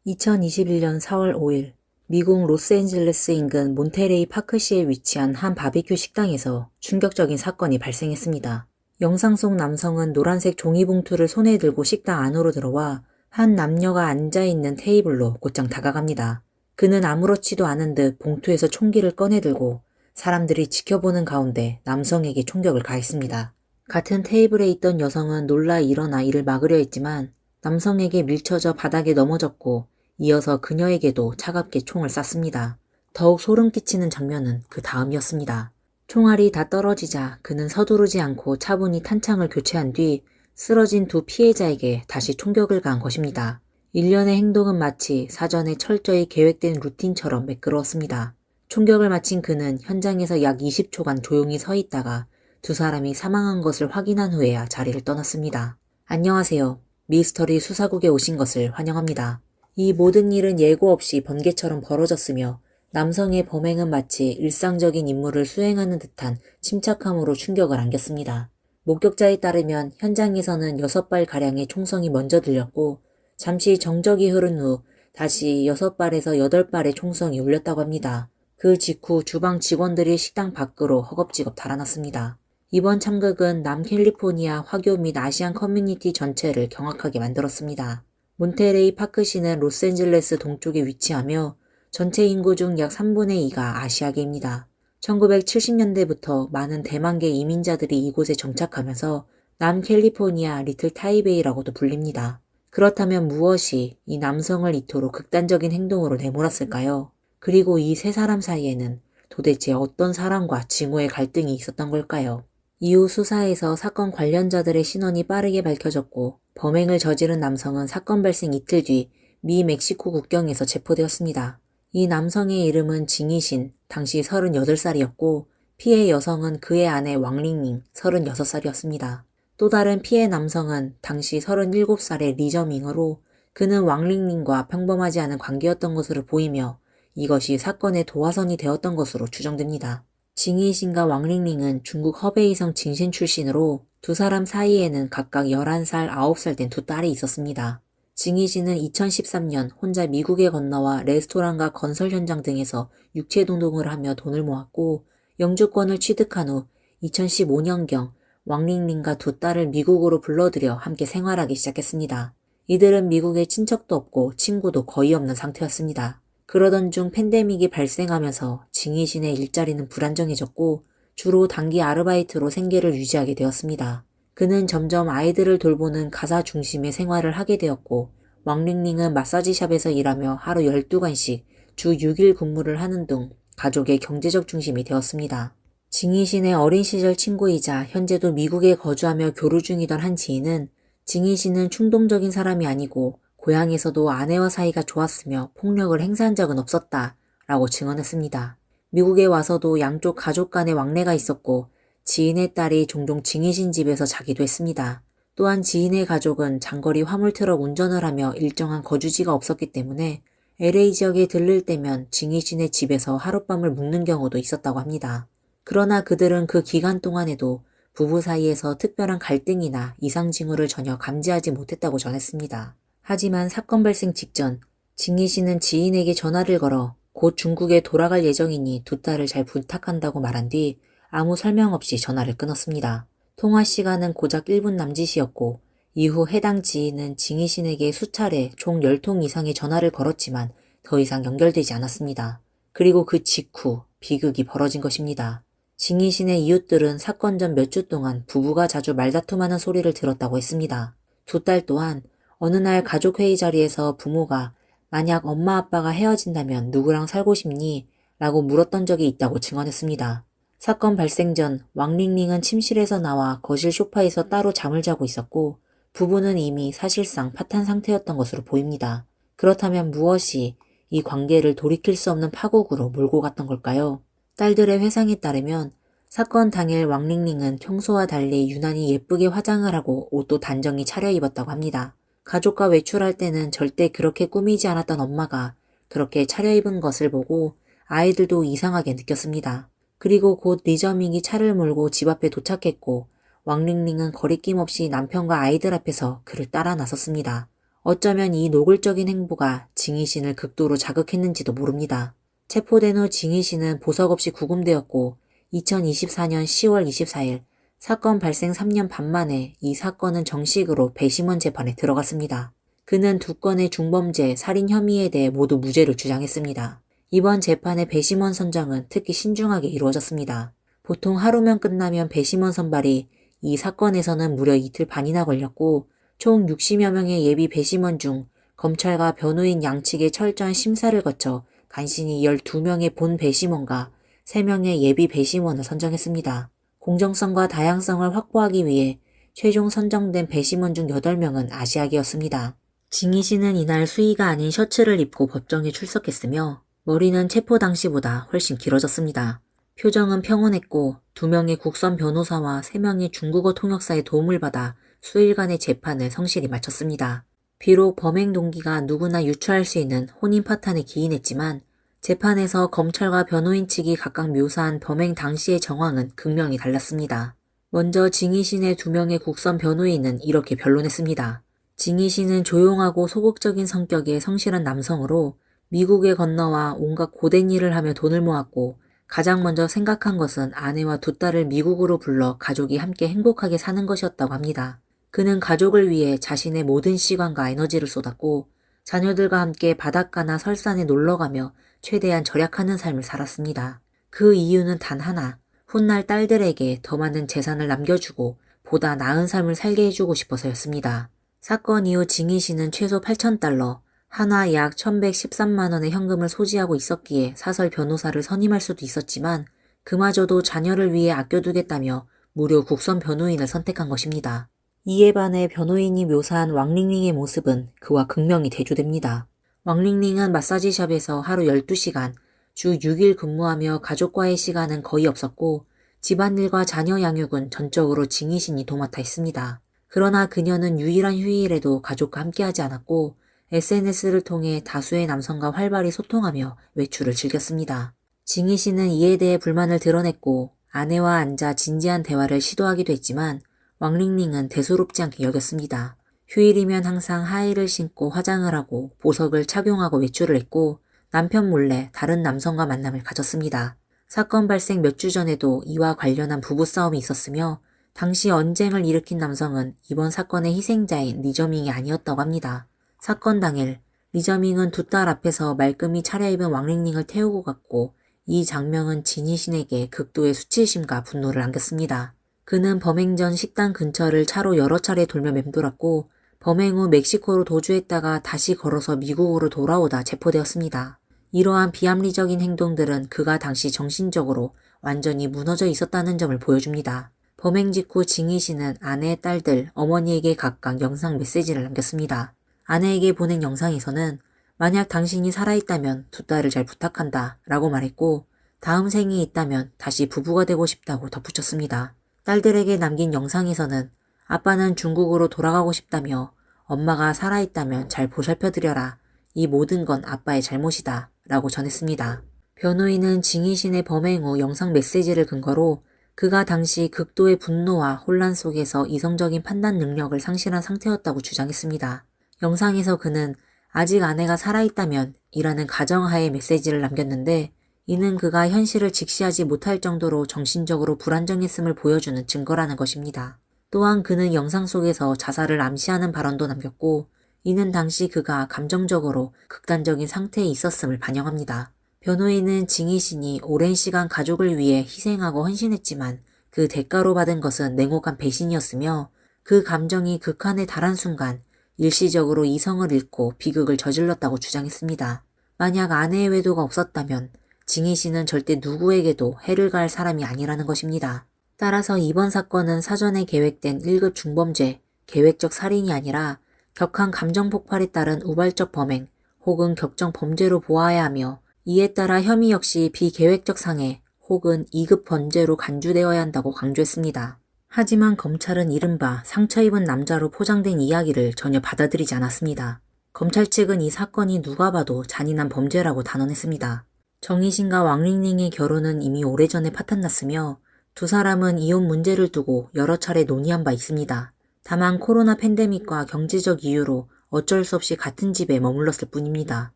2021년 4월 5일 미국 로스앤젤레스 인근 몬테레이 파크시에 위치한 한 바비큐 식당에서 충격적인 사건이 발생했습니다. 영상 속 남성은 노란색 종이봉투를 손에 들고 식당 안으로 들어와 한 남녀가 앉아있는 테이블로 곧장 다가갑니다. 그는 아무렇지도 않은 듯 봉투에서 총기를 꺼내들고 사람들이 지켜보는 가운데 남성에게 총격을 가했습니다. 같은 테이블에 있던 여성은 놀라 일어나 이를 막으려 했지만 남성에게 밀쳐져 바닥에 넘어졌고 이어서 그녀에게도 차갑게 총을 쐈습니다. 더욱 소름 끼치는 장면은 그 다음이었습니다. 총알이 다 떨어지자 그는 서두르지 않고 차분히 탄창을 교체한 뒤 쓰러진 두 피해자에게 다시 총격을 가한 것입니다. 일련의 행동은 마치 사전에 철저히 계획된 루틴처럼 매끄러웠습니다. 총격을 마친 그는 현장에서 약 20초간 조용히 서 있다가 두 사람이 사망한 것을 확인한 후에야 자리를 떠났습니다. 안녕하세요. 미스터리 수사국에 오신 것을 환영합니다. 이 모든 일은 예고 없이 번개처럼 벌어졌으며 남성의 범행은 마치 일상적인 임무를 수행하는 듯한 침착함으로 충격을 안겼습니다. 목격자에 따르면 현장에서는 6발가량의 총성이 먼저 들렸고 잠시 정적이 흐른 후 다시 6발에서 8발의 총성이 울렸다고 합니다. 그 직후 주방 직원들이 식당 밖으로 허겁지겁 달아났습니다. 이번 참극은 남캘리포니아 화교 및 아시안 커뮤니티 전체를 경악하게 만들었습니다. 몬테레이 파크시는 로스앤젤레스 동쪽에 위치하며 전체 인구 중 약 3분의 2가 아시아계입니다. 1970년대부터 많은 대만계 이민자들이 이곳에 정착하면서 남캘리포니아 리틀 타이베이라고도 불립니다. 그렇다면 무엇이 이 남성을 이토록 극단적인 행동으로 내몰았을까요? 그리고 이 세 사람 사이에는 도대체 어떤 사람과 징후의 갈등이 있었던 걸까요? 이후 수사에서 사건 관련자들의 신원이 빠르게 밝혀졌고 범행을 저지른 남성은 사건 발생 이틀 뒤 미 멕시코 국경에서 체포되었습니다. 이 남성의 이름은 징이신, 당시 38살이었고 피해 여성은 그의 아내 왕링링, 36살이었습니다. 또 다른 피해 남성은 당시 37살의 리저밍으로 그는 왕링링과 평범하지 않은 관계였던 것으로 보이며 이것이 사건의 도화선이 되었던 것으로 추정됩니다. 징이신과 왕링링은 중국 허베이성 징신 출신으로 두 사람 사이에는 각각 11살, 9살 된 두 딸이 있었습니다. 징이신은 2013년 혼자 미국에 건너와 레스토랑과 건설 현장 등에서 육체노동을 하며 돈을 모았고 영주권을 취득한 후 2015년경 왕링링과 두 딸을 미국으로 불러들여 함께 생활하기 시작했습니다. 이들은 미국에 친척도 없고 친구도 거의 없는 상태였습니다. 그러던 중 팬데믹이 발생하면서 징이신의 일자리는 불안정해졌고 주로 단기 아르바이트로 생계를 유지하게 되었습니다. 그는 점점 아이들을 돌보는 가사 중심의 생활을 하게 되었고 왕링링은 마사지샵에서 일하며 하루 12간씩 주 6일 근무를 하는 등 가족의 경제적 중심이 되었습니다. 징이신의 어린 시절 친구이자 현재도 미국에 거주하며 교류 중이던 한 지인은 징이신은 충동적인 사람이 아니고 고향에서도 아내와 사이가 좋았으며 폭력을 행사한 적은 없었다 라고 증언했습니다. 미국에 와서도 양쪽 가족 간의 왕래가 있었고 지인의 딸이 종종 징이신 집에서 자기도 했습니다. 또한 지인의 가족은 장거리 화물트럭 운전을 하며 일정한 거주지가 없었기 때문에 LA 지역에 들를 때면 징이신의 집에서 하룻밤을 묵는 경우도 있었다고 합니다. 그러나 그들은 그 기간 동안에도 부부 사이에서 특별한 갈등이나 이상 징후를 전혀 감지하지 못했다고 전했습니다. 하지만 사건 발생 직전 징이신은 지인에게 전화를 걸어 곧 중국에 돌아갈 예정이니 두 딸을 잘 부탁한다고 말한 뒤 아무 설명 없이 전화를 끊었습니다. 통화 시간은 고작 1분 남짓이었고 이후 해당 지인은 징이신에게 수차례 총 10통 이상의 전화를 걸었지만 더 이상 연결되지 않았습니다. 그리고 그 직후 비극이 벌어진 것입니다. 징이신의 이웃들은 사건 전 몇 주 동안 부부가 자주 말다툼하는 소리를 들었다고 했습니다. 두 딸 또한 어느 날 가족회의 자리에서 부모가 만약 엄마 아빠가 헤어진다면 누구랑 살고 싶니? 라고 물었던 적이 있다고 증언했습니다. 사건 발생 전 왕링링은 침실에서 나와 거실 소파에서 따로 잠을 자고 있었고 부부는 이미 사실상 파탄 상태였던 것으로 보입니다. 그렇다면 무엇이 이 관계를 돌이킬 수 없는 파국으로 몰고 갔던 걸까요? 딸들의 회상에 따르면 사건 당일 왕링링은 평소와 달리 유난히 예쁘게 화장을 하고 옷도 단정히 차려입었다고 합니다. 가족과 외출할 때는 절대 그렇게 꾸미지 않았던 엄마가 그렇게 차려입은 것을 보고 아이들도 이상하게 느꼈습니다. 그리고 곧 리저밍이 차를 몰고 집 앞에 도착했고 왕링링은 거리낌 없이 남편과 아이들 앞에서 그를 따라 나섰습니다. 어쩌면 이 노골적인 행보가 징이 신을 극도로 자극했는지도 모릅니다. 체포된 후 징이 신은 보석 없이 구금되었고 2024년 10월 24일 사건 발생 3년 반 만에 이 사건은 정식으로 배심원 재판에 들어갔습니다. 그는 2건의 중범죄, 살인 혐의에 대해 모두 무죄를 주장했습니다. 이번 재판의 배심원 선정은 특히 신중하게 이루어졌습니다. 보통 하루면 끝나면 배심원 선발이 이 사건에서는 무려 이틀 반이나 걸렸고 총 60여 명의 예비 배심원 중 검찰과 변호인 양측의 철저한 심사를 거쳐 간신히 12명의 본 배심원과 3명의 예비 배심원을 선정했습니다. 공정성과 다양성을 확보하기 위해 최종 선정된 배심원 중 8명은 아시아계였습니다. 징이 씨는 이날 수의가 아닌 셔츠를 입고 법정에 출석했으며 머리는 체포 당시보다 훨씬 길어졌습니다. 표정은 평온했고 2명의 국선 변호사와 3명의 중국어 통역사의 도움을 받아 수일간의 재판을 성실히 마쳤습니다. 비록 범행 동기가 누구나 유추할 수 있는 혼인 파탄에 기인했지만 재판에서 검찰과 변호인 측이 각각 묘사한 범행 당시의 정황은 극명히 달랐습니다. 먼저 징이 신의 2명의 국선 변호인은 이렇게 변론했습니다. 징이 신은 조용하고 소극적인 성격의 성실한 남성으로 미국에 건너와 온갖 고된 일을 하며 돈을 모았고 가장 먼저 생각한 것은 아내와 2 딸을 미국으로 불러 가족이 함께 행복하게 사는 것이었다고 합니다. 그는 가족을 위해 자신의 모든 시간과 에너지를 쏟았고 자녀들과 함께 바닷가나 설산에 놀러가며 최대한 절약하는 삶을 살았습니다. 그 이유는 단 하나, 훗날 딸들에게 더 많은 재산을 남겨주고 보다 나은 삶을 살게 해주고 싶어서였습니다. 사건 이후 징이 씨는 최소 8,000달러, 한화 약 1,113만 원의 현금을 소지하고 있었기에 사설 변호사를 선임할 수도 있었지만 그마저도 자녀를 위해 아껴두겠다며 무료 국선 변호인을 선택한 것입니다. 이에 반해 변호인이 묘사한 왕링링의 모습은 그와 극명히 대조됩니다. 왕링링은 마사지샵에서 하루 12시간, 주 6일 근무하며 가족과의 시간은 거의 없었고 집안일과 자녀 양육은 전적으로 징이 신이 도맡아 했습니다. 그러나 그녀는 유일한 휴일에도 가족과 함께하지 않았고 SNS를 통해 다수의 남성과 활발히 소통하며 외출을 즐겼습니다. 징이 씨는 이에 대해 불만을 드러냈고 아내와 앉아 진지한 대화를 시도하기도 했지만 왕링링은 대수롭지 않게 여겼습니다. 휴일이면 항상 하의를 신고 화장을 하고 보석을 착용하고 외출을 했고 남편 몰래 다른 남성과 만남을 가졌습니다. 사건 발생 몇 주 전에도 이와 관련한 부부싸움이 있었으며 당시 언쟁을 일으킨 남성은 이번 사건의 희생자인 리저밍이 아니었다고 합니다. 사건 당일 리저밍은 2 딸 앞에서 말끔히 차려입은 왕링링을 태우고 갔고 이 장면은 징이 신에게 극도의 수치심과 분노를 안겼습니다. 그는 범행 전 식당 근처를 차로 여러 차례 돌며 맴돌았고 범행 후 멕시코로 도주했다가 다시 걸어서 미국으로 돌아오다 체포되었습니다. 이러한 비합리적인 행동들은 그가 당시 정신적으로 완전히 무너져 있었다는 점을 보여줍니다. 범행 직후 징이 씨는 아내, 딸들, 어머니에게 각각 영상 메시지를 남겼습니다. 아내에게 보낸 영상에서는 만약 당신이 살아있다면 2 딸을 잘 부탁한다 라고 말했고 다음 생이 있다면 다시 부부가 되고 싶다고 덧붙였습니다. 딸들에게 남긴 영상에서는 아빠는 중국으로 돌아가고 싶다며 엄마가 살아있다면 잘 보살펴드려라. 이 모든 건 아빠의 잘못이다 라고 전했습니다. 변호인은 징이 신의 범행 후 영상 메시지를 근거로 그가 당시 극도의 분노와 혼란 속에서 이성적인 판단 능력을 상실한 상태였다고 주장했습니다. 영상에서 그는 아직 아내가 살아있다면 이라는 가정하에 메시지를 남겼는데 이는 그가 현실을 직시하지 못할 정도로 정신적으로 불안정했음을 보여주는 증거라는 것입니다. 또한 그는 영상 속에서 자살을 암시하는 발언도 남겼고 이는 당시 그가 감정적으로 극단적인 상태에 있었음을 반영합니다. 변호인은 징이 신이 오랜 시간 가족을 위해 희생하고 헌신했지만 그 대가로 받은 것은 냉혹한 배신이었으며 그 감정이 극한에 달한 순간 일시적으로 이성을 잃고 비극을 저질렀다고 주장했습니다. 만약 아내의 외도가 없었다면 징이 씨는 절대 누구에게도 해를 가할 사람이 아니라는 것입니다. 따라서 이번 사건은 사전에 계획된 1급 중범죄, 계획적 살인이 아니라 격한 감정 폭발에 따른 우발적 범행 혹은 격정 범죄로 보아야 하며 이에 따라 혐의 역시 비계획적 상해 혹은 2급 범죄로 간주되어야 한다고 강조했습니다. 하지만 검찰은 이른바 상처 입은 남자로 포장된 이야기를 전혀 받아들이지 않았습니다. 검찰 측은 이 사건이 누가 봐도 잔인한 범죄라고 단언했습니다. 정희신과 왕링링의 결혼은 이미 오래전에 파탄났으며 2 사람은 이혼 문제를 두고 여러 차례 논의한 바 있습니다. 다만 코로나 팬데믹과 경제적 이유로 어쩔 수 없이 같은 집에 머물렀을 뿐입니다.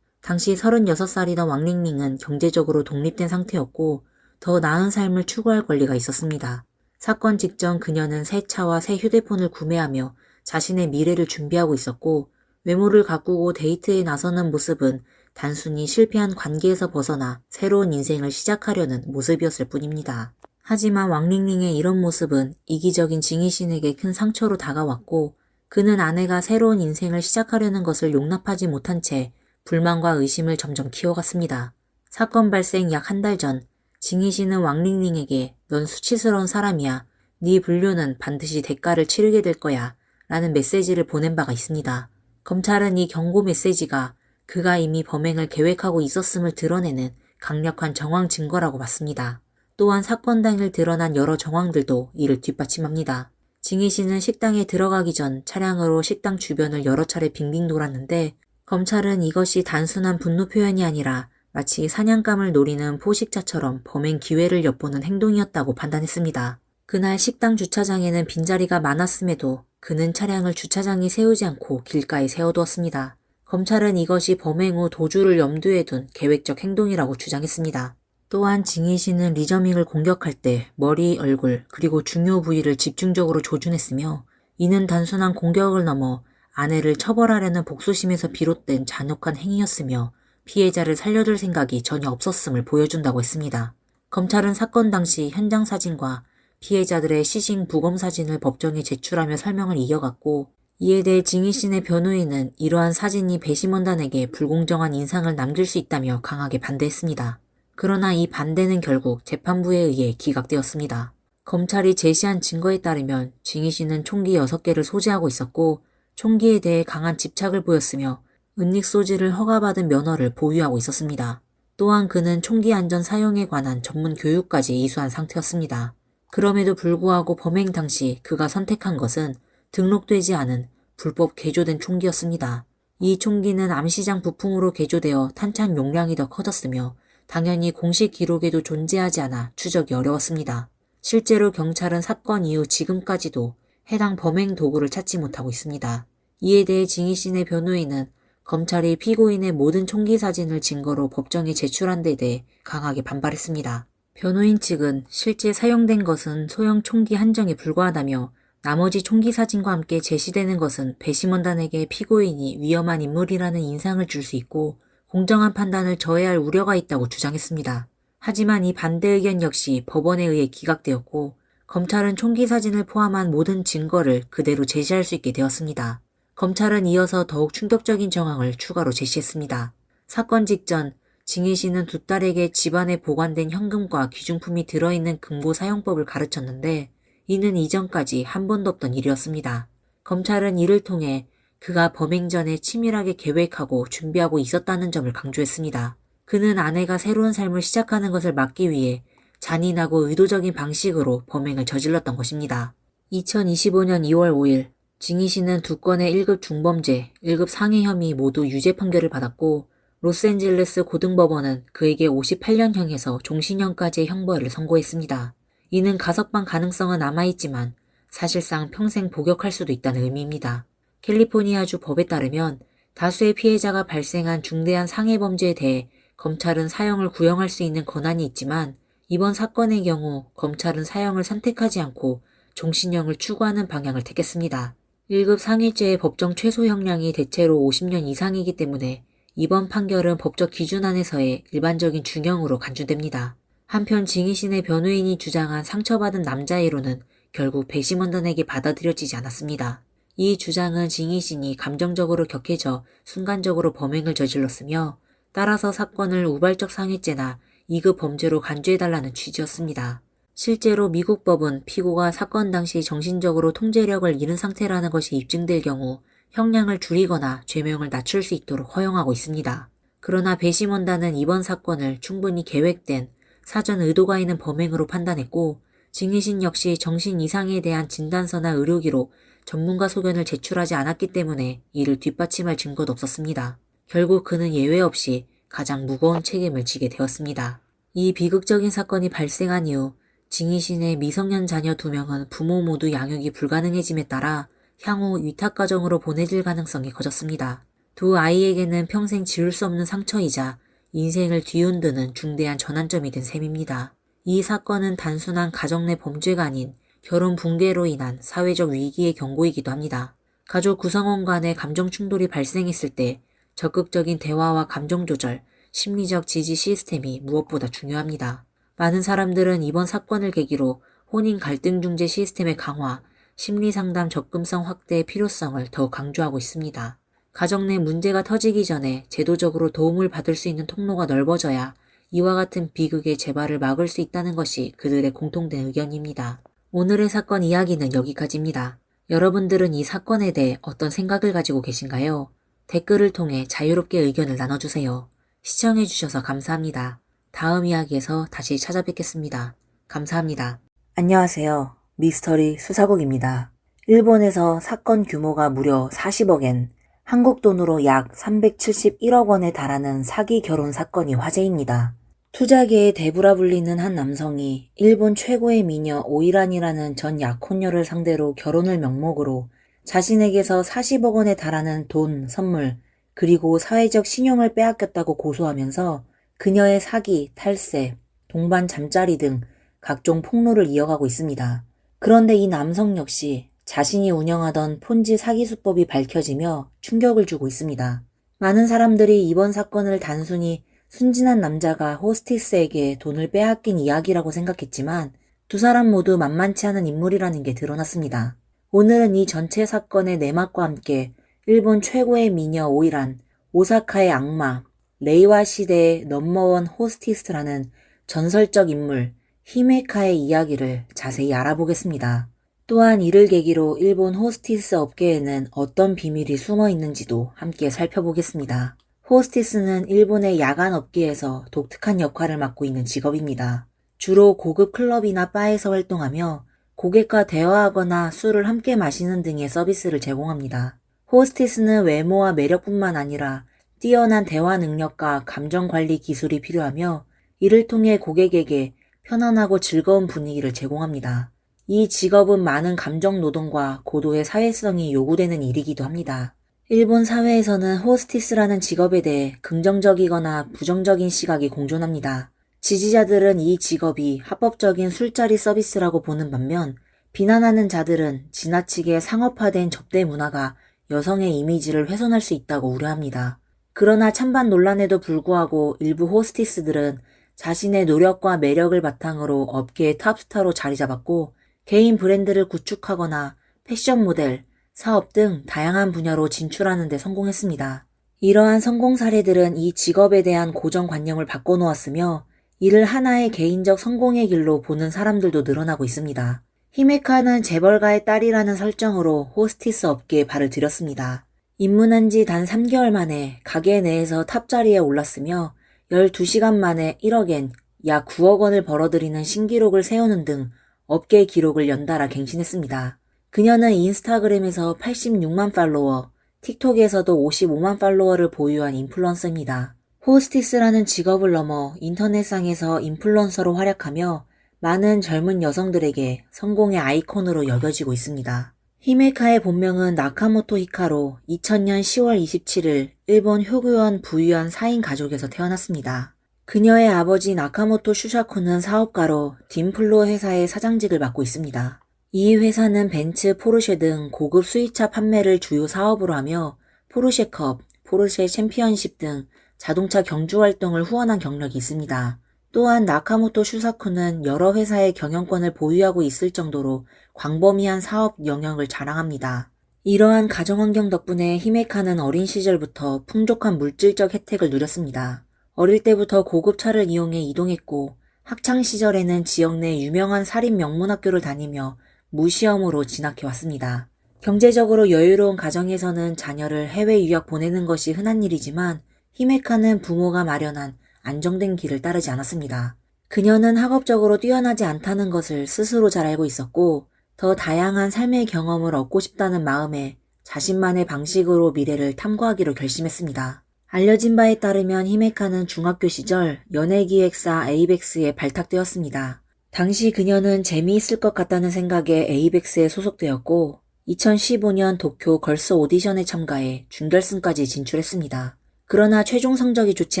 당시 36살이던 왕링링은 경제적으로 독립된 상태였고 더 나은 삶을 추구할 권리가 있었습니다. 사건 직전 그녀는 새 차와 새 휴대폰을 구매하며 자신의 미래를 준비하고 있었고 외모를 가꾸고 데이트에 나서는 모습은 단순히 실패한 관계에서 벗어나 새로운 인생을 시작하려는 모습이었을 뿐입니다. 하지만 왕링링의 이런 모습은 이기적인 징이신에게 큰 상처로 다가왔고 그는 아내가 새로운 인생을 시작하려는 것을 용납하지 못한 채 불만과 의심을 점점 키워갔습니다. 사건 발생 약 한 달 전 징이신은 왕링링에게 넌 수치스러운 사람이야. 네 불륜은 반드시 대가를 치르게 될 거야. 라는 메시지를 보낸 바가 있습니다. 검찰은 이 경고 메시지가 그가 이미 범행을 계획하고 있었음을 드러내는 강력한 정황 증거라고 봤습니다. 또한 사건 당일 드러난 여러 정황들도 이를 뒷받침합니다. 징이 씨는 식당에 들어가기 전 차량으로 식당 주변을 여러 차례 빙빙 돌았는데 검찰은 이것이 단순한 분노 표현이 아니라 마치 사냥감을 노리는 포식자처럼 범행 기회를 엿보는 행동이었다고 판단했습니다. 그날 식당 주차장에는 빈자리가 많았음에도 그는 차량을 주차장에 세우지 않고 길가에 세워두었습니다. 검찰은 이것이 범행 후 도주를 염두에 둔 계획적 행동이라고 주장했습니다. 또한 징이 씨는 리저밍을 공격할 때 머리, 얼굴, 그리고 중요 부위를 집중적으로 조준했으며 이는 단순한 공격을 넘어 아내를 처벌하려는 복수심에서 비롯된 잔혹한 행위였으며 피해자를 살려둘 생각이 전혀 없었음을 보여준다고 했습니다. 검찰은 사건 당시 현장 사진과 피해자들의 시신 부검 사진을 법정에 제출하며 설명을 이어갔고 이에 대해 징이 씨의 변호인은 이러한 사진이 배심원단에게 불공정한 인상을 남길 수 있다며 강하게 반대했습니다. 그러나 이 반대는 결국 재판부에 의해 기각되었습니다. 검찰이 제시한 증거에 따르면 징이 씨는 총기 6개를 소지하고 있었고 총기에 대해 강한 집착을 보였으며 은닉 소지를 허가받은 면허를 보유하고 있었습니다. 또한 그는 총기 안전 사용에 관한 전문 교육까지 이수한 상태였습니다. 그럼에도 불구하고 범행 당시 그가 선택한 것은 등록되지 않은 불법 개조된 총기였습니다. 이 총기는 암시장 부품으로 개조되어 탄창 용량이 더 커졌으며 당연히 공식 기록에도 존재하지 않아 추적이 어려웠습니다. 실제로 경찰은 사건 이후 지금까지도 해당 범행 도구를 찾지 못하고 있습니다. 이에 대해 징이 씨의 변호인은 검찰이 피고인의 모든 총기 사진을 증거로 법정에 제출한 데 대해 강하게 반발했습니다. 변호인 측은 실제 사용된 것은 소형 총기 한정에 불과하다며 나머지 총기 사진과 함께 제시되는 것은 배심원단에게 피고인이 위험한 인물이라는 인상을 줄 수 있고 공정한 판단을 저해할 우려가 있다고 주장했습니다. 하지만 이 반대 의견 역시 법원에 의해 기각되었고 검찰은 총기 사진을 포함한 모든 증거를 그대로 제시할 수 있게 되었습니다. 검찰은 이어서 더욱 충격적인 정황을 추가로 제시했습니다. 사건 직전 징이 씨는 두 딸에게 집안에 보관된 현금과 귀중품이 들어있는 금고 사용법을 가르쳤는데 이는 이전까지 한 번도 없던 일이었습니다. 검찰은 이를 통해 그가 범행 전에 치밀하게 계획하고 준비하고 있었다는 점을 강조했습니다. 그는 아내가 새로운 삶을 시작하는 것을 막기 위해 잔인하고 의도적인 방식으로 범행을 저질렀던 것입니다. 2025년 2월 5일 징이 씨는 2건의 1급 중범죄, 1급 상해 혐의 모두 유죄 판결을 받았고 로스앤젤레스 고등법원은 그에게 58년형에서 종신형까지의 형벌을 선고했습니다. 이는 가석방 가능성은 남아있지만 사실상 평생 복역할 수도 있다는 의미입니다. 캘리포니아주 법에 따르면 다수의 피해자가 발생한 중대한 상해 범죄에 대해 검찰은 사형을 구형할 수 있는 권한이 있지만 이번 사건의 경우 검찰은 사형을 선택하지 않고 종신형을 추구하는 방향을 택했습니다. 1급 상해죄의 법정 최소 형량이 대체로 50년 이상이기 때문에 이번 판결은 법적 기준 안에서의 일반적인 중형으로 간주됩니다. 한편 징이 씨의 변호인이 주장한 상처받은 남자애로는 결국 배심원단에게 받아들여지지 않았습니다. 이 주장은 징이 씨이 감정적으로 격해져 순간적으로 범행을 저질렀으며 따라서 사건을 우발적 상해죄나 2급 범죄로 간주해달라는 취지였습니다. 실제로 미국 법은 피고가 사건 당시 정신적으로 통제력을 잃은 상태라는 것이 입증될 경우 형량을 줄이거나 죄명을 낮출 수 있도록 허용하고 있습니다. 그러나 배심원단은 이번 사건을 충분히 계획된 사전 의도가 있는 범행으로 판단했고 징이신 역시 정신 이상에 대한 진단서나 의료기록, 전문가 소견을 제출하지 않았기 때문에 이를 뒷받침할 증거도 없었습니다. 결국 그는 예외 없이 가장 무거운 책임을 지게 되었습니다. 이 비극적인 사건이 발생한 이후 징이신의 미성년 자녀 2명은 부모 모두 양육이 불가능해짐에 따라 향후 위탁가정으로 보내질 가능성이 커졌습니다. 두 아이에게는 평생 지울 수 없는 상처이자 인생을 뒤흔드는 중대한 전환점이 된 셈입니다. 이 사건은 단순한 가정 내 범죄가 아닌 결혼 붕괴로 인한 사회적 위기의 경고이기도 합니다. 가족 구성원 간의 감정 충돌이 발생했을 때 적극적인 대화와 감정 조절, 심리적 지지 시스템이 무엇보다 중요합니다. 많은 사람들은 이번 사건을 계기로 혼인 갈등 중재 시스템의 강화, 심리상담 접근성 확대의 필요성을 더 강조하고 있습니다. 가정 내 문제가 터지기 전에 제도적으로 도움을 받을 수 있는 통로가 넓어져야 이와 같은 비극의 재발을 막을 수 있다는 것이 그들의 공통된 의견입니다. 오늘의 사건 이야기는 여기까지입니다. 여러분들은 이 사건에 대해 어떤 생각을 가지고 계신가요? 댓글을 통해 자유롭게 의견을 나눠주세요. 시청해주셔서 감사합니다. 다음 이야기에서 다시 찾아뵙겠습니다. 감사합니다. 안녕하세요. 미스터리 수사국입니다. 일본에서 사건 규모가 무려 40억엔, 한국 돈으로 약 371억 원에 달하는 사기 결혼 사건이 화제입니다. 투자계의 대부라 불리는 한 남성이 일본 최고의 미녀 오이란이라는 전 약혼녀를 상대로 결혼을 명목으로 자신에게서 40억 원에 달하는 돈, 선물, 그리고 사회적 신용을 빼앗겼다고 고소하면서 그녀의 사기, 탈세, 동반 잠자리 등 각종 폭로를 이어가고 있습니다. 그런데 이 남성 역시 자신이 운영하던 폰지 사기 수법이 밝혀지며 충격을 주고 있습니다. 많은 사람들이 이번 사건을 단순히 순진한 남자가 호스티스에게 돈을 빼앗긴 이야기라고 생각했지만 두 사람 모두 만만치 않은 인물이라는 게 드러났습니다. 오늘은 이 전체 사건의 내막과 함께 일본 최고의 미녀 오이란, 오사카의 악마, 레이와 시대의 넘버원 호스티스라는 전설적 인물 히메카의 이야기를 자세히 알아보겠습니다. 또한 이를 계기로 일본 호스티스 업계에는 어떤 비밀이 숨어 있는지도 함께 살펴보겠습니다. 호스티스는 일본의 야간 업계에서 독특한 역할을 맡고 있는 직업입니다. 주로 고급 클럽이나 바에서 활동하며 고객과 대화하거나 술을 함께 마시는 등의 서비스를 제공합니다. 호스티스는 외모와 매력뿐만 아니라 뛰어난 대화 능력과 감정 관리 기술이 필요하며 이를 통해 고객에게 편안하고 즐거운 분위기를 제공합니다. 이 직업은 많은 감정 노동과 고도의 사회성이 요구되는 일이기도 합니다. 일본 사회에서는 호스티스라는 직업에 대해 긍정적이거나 부정적인 시각이 공존합니다. 지지자들은 이 직업이 합법적인 술자리 서비스라고 보는 반면 비난하는 자들은 지나치게 상업화된 접대 문화가 여성의 이미지를 훼손할 수 있다고 우려합니다. 그러나 찬반 논란에도 불구하고 일부 호스티스들은 자신의 노력과 매력을 바탕으로 업계의 탑스타로 자리 잡았고 개인 브랜드를 구축하거나 패션 모델, 사업 등 다양한 분야로 진출하는 데 성공했습니다. 이러한 성공 사례들은 이 직업에 대한 고정관념을 바꿔놓았으며 이를 하나의 개인적 성공의 길로 보는 사람들도 늘어나고 있습니다. 히메카는 재벌가의 딸이라는 설정으로 호스티스 업계에 발을 들였습니다. 입문한 지 단 3개월 만에 가게 내에서 탑자리에 올랐으며 12시간 만에 1억엔, 약 9억 원을 벌어들이는 신기록을 세우는 등 업계 기록을 연달아 갱신했습니다. 그녀는 인스타그램에서 86만 팔로워, 틱톡에서도 55만 팔로워를 보유한 인플루언서입니다. 호스티스라는 직업을 넘어 인터넷상에서 인플루언서로 활약하며 많은 젊은 여성들에게 성공의 아이콘으로 여겨지고 있습니다. 히메카의 본명은 나카모토 히카로 2000년 10월 27일 일본 효교원 부유한 4인 가족에서 태어났습니다. 그녀의 아버지 나카모토 슈샤코는 사업가로 딘플로 회사의 사장직을 맡고 있습니다. 이 회사는 벤츠, 포르쉐 등 고급 수입차 판매를 주요 사업으로 하며 포르쉐컵, 포르쉐 챔피언십 등 자동차 경주 활동을 후원한 경력이 있습니다. 또한 나카모토 슈사쿠는 여러 회사의 경영권을 보유하고 있을 정도로 광범위한 사업 영역을 자랑합니다. 이러한 가정환경 덕분에 히메카는 어린 시절부터 풍족한 물질적 혜택을 누렸습니다. 어릴 때부터 고급차를 이용해 이동했고 학창 시절에는 지역 내 유명한 사립 명문학교를 다니며 무시험으로 진학해왔습니다. 경제적으로 여유로운 가정에서는 자녀를 해외 유학 보내는 것이 흔한 일이지만 히메카는 부모가 마련한 안정된 길을 따르지 않았습니다. 그녀는 학업적으로 뛰어나지 않다는 것을 스스로 잘 알고 있었고 더 다양한 삶의 경험을 얻고 싶다는 마음에 자신만의 방식으로 미래를 탐구하기로 결심했습니다. 알려진 바에 따르면 히메카는 중학교 시절 연예기획사 에이벡스에 발탁되었습니다. 당시 그녀는 재미있을 것 같다는 생각에 에이벡스에 소속되었고 2015년 도쿄 걸스 오디션에 참가해 준결승까지 진출했습니다. 그러나 최종 성적이 좋지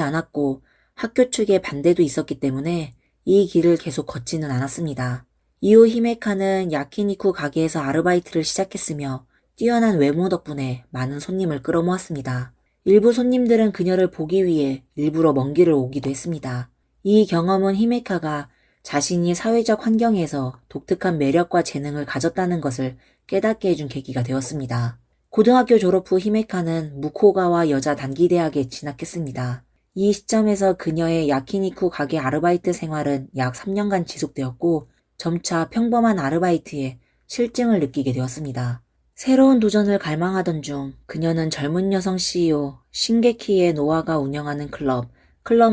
않았고 학교 측의 반대도 있었기 때문에 이 길을 계속 걷지는 않았습니다. 이후 히메카는 야키니쿠 가게에서 아르바이트를 시작했으며 뛰어난 외모 덕분에 많은 손님을 끌어모았습니다. 일부 손님들은 그녀를 보기 위해 일부러 먼 길을 오기도 했습니다. 이 경험은 히메카가 자신이 사회적 환경에서 독특한 매력과 재능을 가졌다는 것을 깨닫게 해준 계기가 되었습니다. 고등학교 졸업 후 히메카는 무코가와 여자 단기대학에 진학했습니다. 이 시점에서 그녀의 야키니쿠 가게 아르바이트 생활은 약 3년간 지속되었고 점차 평범한 아르바이트에 실증을 느끼게 되었습니다. 새로운 도전을 갈망하던 중 그녀는 젊은 여성 CEO 신게키의 노아가 운영하는 클럽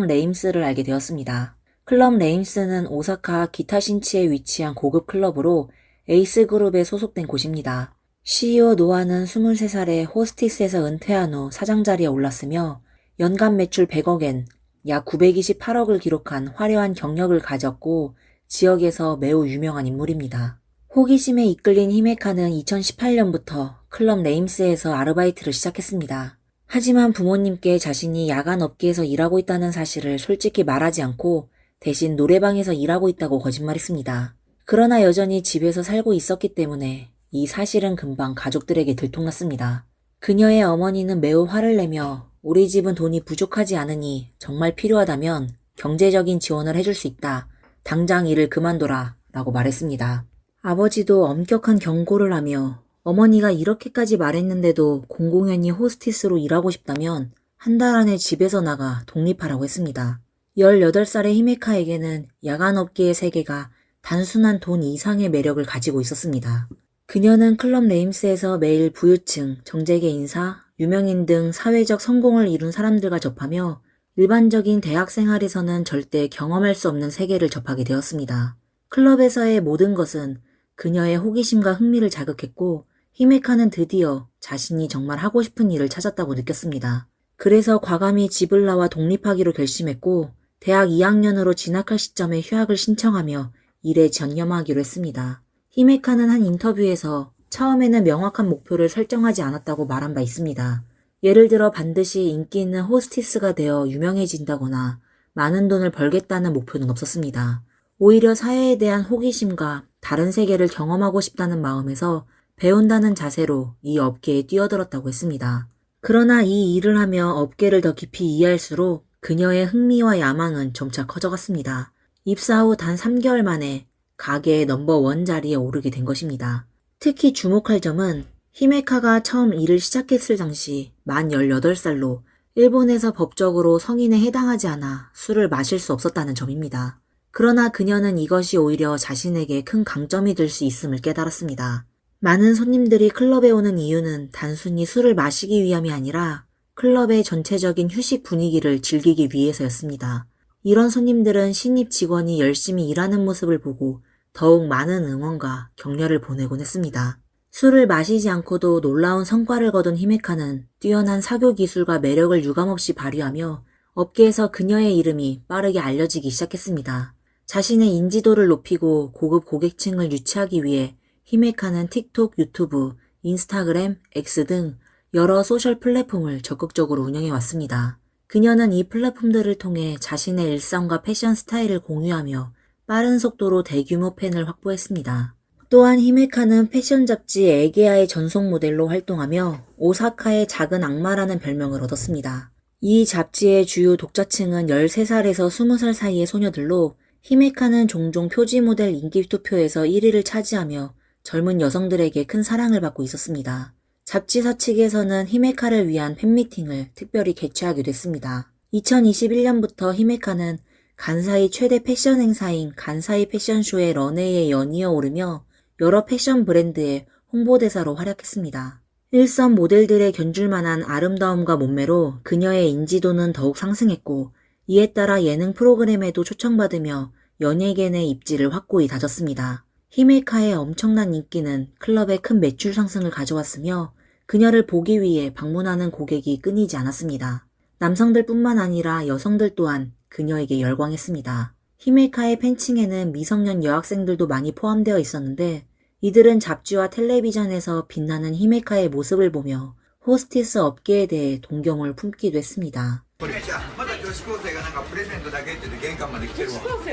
레임스를 알게 되었습니다. 클럽 레임스는 오사카 기타신치에 위치한 고급 클럽으로 에이스 그룹에 소속된 곳입니다. CEO 노아는 23살에 호스티스에서 은퇴한 후 사장 자리에 올랐으며 연간 매출 100억엔, 약 928억을 기록한 화려한 경력을 가졌고 지역에서 매우 유명한 인물입니다. 호기심에 이끌린 히메카는 2018년부터 클럽 레임스에서 아르바이트를 시작했습니다. 하지만 부모님께 자신이 야간 업계에서 일하고 있다는 사실을 솔직히 말하지 않고 대신 노래방에서 일하고 있다고 거짓말했습니다. 그러나 여전히 집에서 살고 있었기 때문에 이 사실은 금방 가족들에게 들통났습니다. 그녀의 어머니는 매우 화를 내며 우리 집은 돈이 부족하지 않으니 정말 필요하다면 경제적인 지원을 해줄 수 있다. 당장 일을 그만둬라 라고 말했습니다. 아버지도 엄격한 경고를 하며 어머니가 이렇게까지 말했는데도 공공연히 호스티스로 일하고 싶다면 한 달 안에 집에서 나가 독립하라고 했습니다. 18살의 히메카에게는 야간업계의 세계가 단순한 돈 이상의 매력을 가지고 있었습니다. 그녀는 클럽 레임스에서 매일 부유층, 정재계 인사, 유명인 등 사회적 성공을 이룬 사람들과 접하며 일반적인 대학 생활에서는 절대 경험할 수 없는 세계를 접하게 되었습니다. 클럽에서의 모든 것은 그녀의 호기심과 흥미를 자극했고 히메카는 드디어 자신이 정말 하고 싶은 일을 찾았다고 느꼈습니다. 그래서 과감히 집을 나와 독립하기로 결심했고 대학 2학년으로 진학할 시점에 휴학을 신청하며 일에 전념하기로 했습니다. 히메카는 한 인터뷰에서 처음에는 명확한 목표를 설정하지 않았다고 말한 바 있습니다. 예를 들어 반드시 인기 있는 호스티스가 되어 유명해진다거나 많은 돈을 벌겠다는 목표는 없었습니다. 오히려 사회에 대한 호기심과 다른 세계를 경험하고 싶다는 마음에서 배운다는 자세로 이 업계에 뛰어들었다고 했습니다. 그러나 이 일을 하며 업계를 더 깊이 이해할수록 그녀의 흥미와 야망은 점차 커져갔습니다. 입사 후 단 3개월 만에 가게의 넘버원 자리에 오르게 된 것입니다. 특히 주목할 점은 히메카가 처음 일을 시작했을 당시 만 18살로 일본에서 법적으로 성인에 해당하지 않아 술을 마실 수 없었다는 점입니다. 그러나 그녀는 이것이 오히려 자신에게 큰 강점이 될 수 있음을 깨달았습니다. 많은 손님들이 클럽에 오는 이유는 단순히 술을 마시기 위함이 아니라 클럽의 전체적인 휴식 분위기를 즐기기 위해서였습니다. 이런 손님들은 신입 직원이 열심히 일하는 모습을 보고 더욱 많은 응원과 격려를 보내곤 했습니다. 술을 마시지 않고도 놀라운 성과를 거둔 히메카는 뛰어난 사교 기술과 매력을 유감없이 발휘하며 업계에서 그녀의 이름이 빠르게 알려지기 시작했습니다. 자신의 인지도를 높이고 고급 고객층을 유치하기 위해 히메카는 틱톡, 유튜브, 인스타그램, X 등 여러 소셜 플랫폼을 적극적으로 운영해 왔습니다. 그녀는 이 플랫폼들을 통해 자신의 일상과 패션 스타일을 공유하며 빠른 속도로 대규모 팬을 확보했습니다. 또한 히메카는 패션 잡지 에게아의 전속 모델로 활동하며 오사카의 작은 악마라는 별명을 얻었습니다. 이 잡지의 주요 독자층은 13살에서 20살 사이의 소녀들로 히메카는 종종 표지 모델 인기 투표에서 1위를 차지하며 젊은 여성들에게 큰 사랑을 받고 있었습니다. 잡지사 측에서는 히메카를 위한 팬미팅을 특별히 개최하기도 했습니다. 2021년부터 히메카는 간사이 최대 패션 행사인 간사이 패션쇼의 런웨이에 연이어 오르며 여러 패션 브랜드의 홍보대사로 활약했습니다. 일선 모델들의 견줄만한 아름다움과 몸매로 그녀의 인지도는 더욱 상승했고 이에 따라 예능 프로그램에도 초청받으며 연예계 내 입지를 확고히 다졌습니다. 히메카의 엄청난 인기는 클럽에 큰 매출 상승을 가져왔으며 그녀를 보기 위해 방문하는 고객이 끊이지 않았습니다. 남성들뿐만 아니라 여성들 또한 그녀에게 열광했습니다. 히메카의 팬층에는 미성년 여학생들도 많이 포함되어 있었는데 이들은 잡지와 텔레비전에서 빛나는 히메카의 모습을 보며 호스티스 업계에 대해 동경을 품기도 했습니다. これじゃあまだ女子高生がなんかプレゼントだけって言って玄関まで来てるわ。女子高生。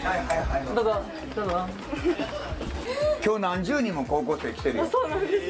はいはいはい。どうぞどうぞ。今日何十人も高校生来てるよ。そうなんです。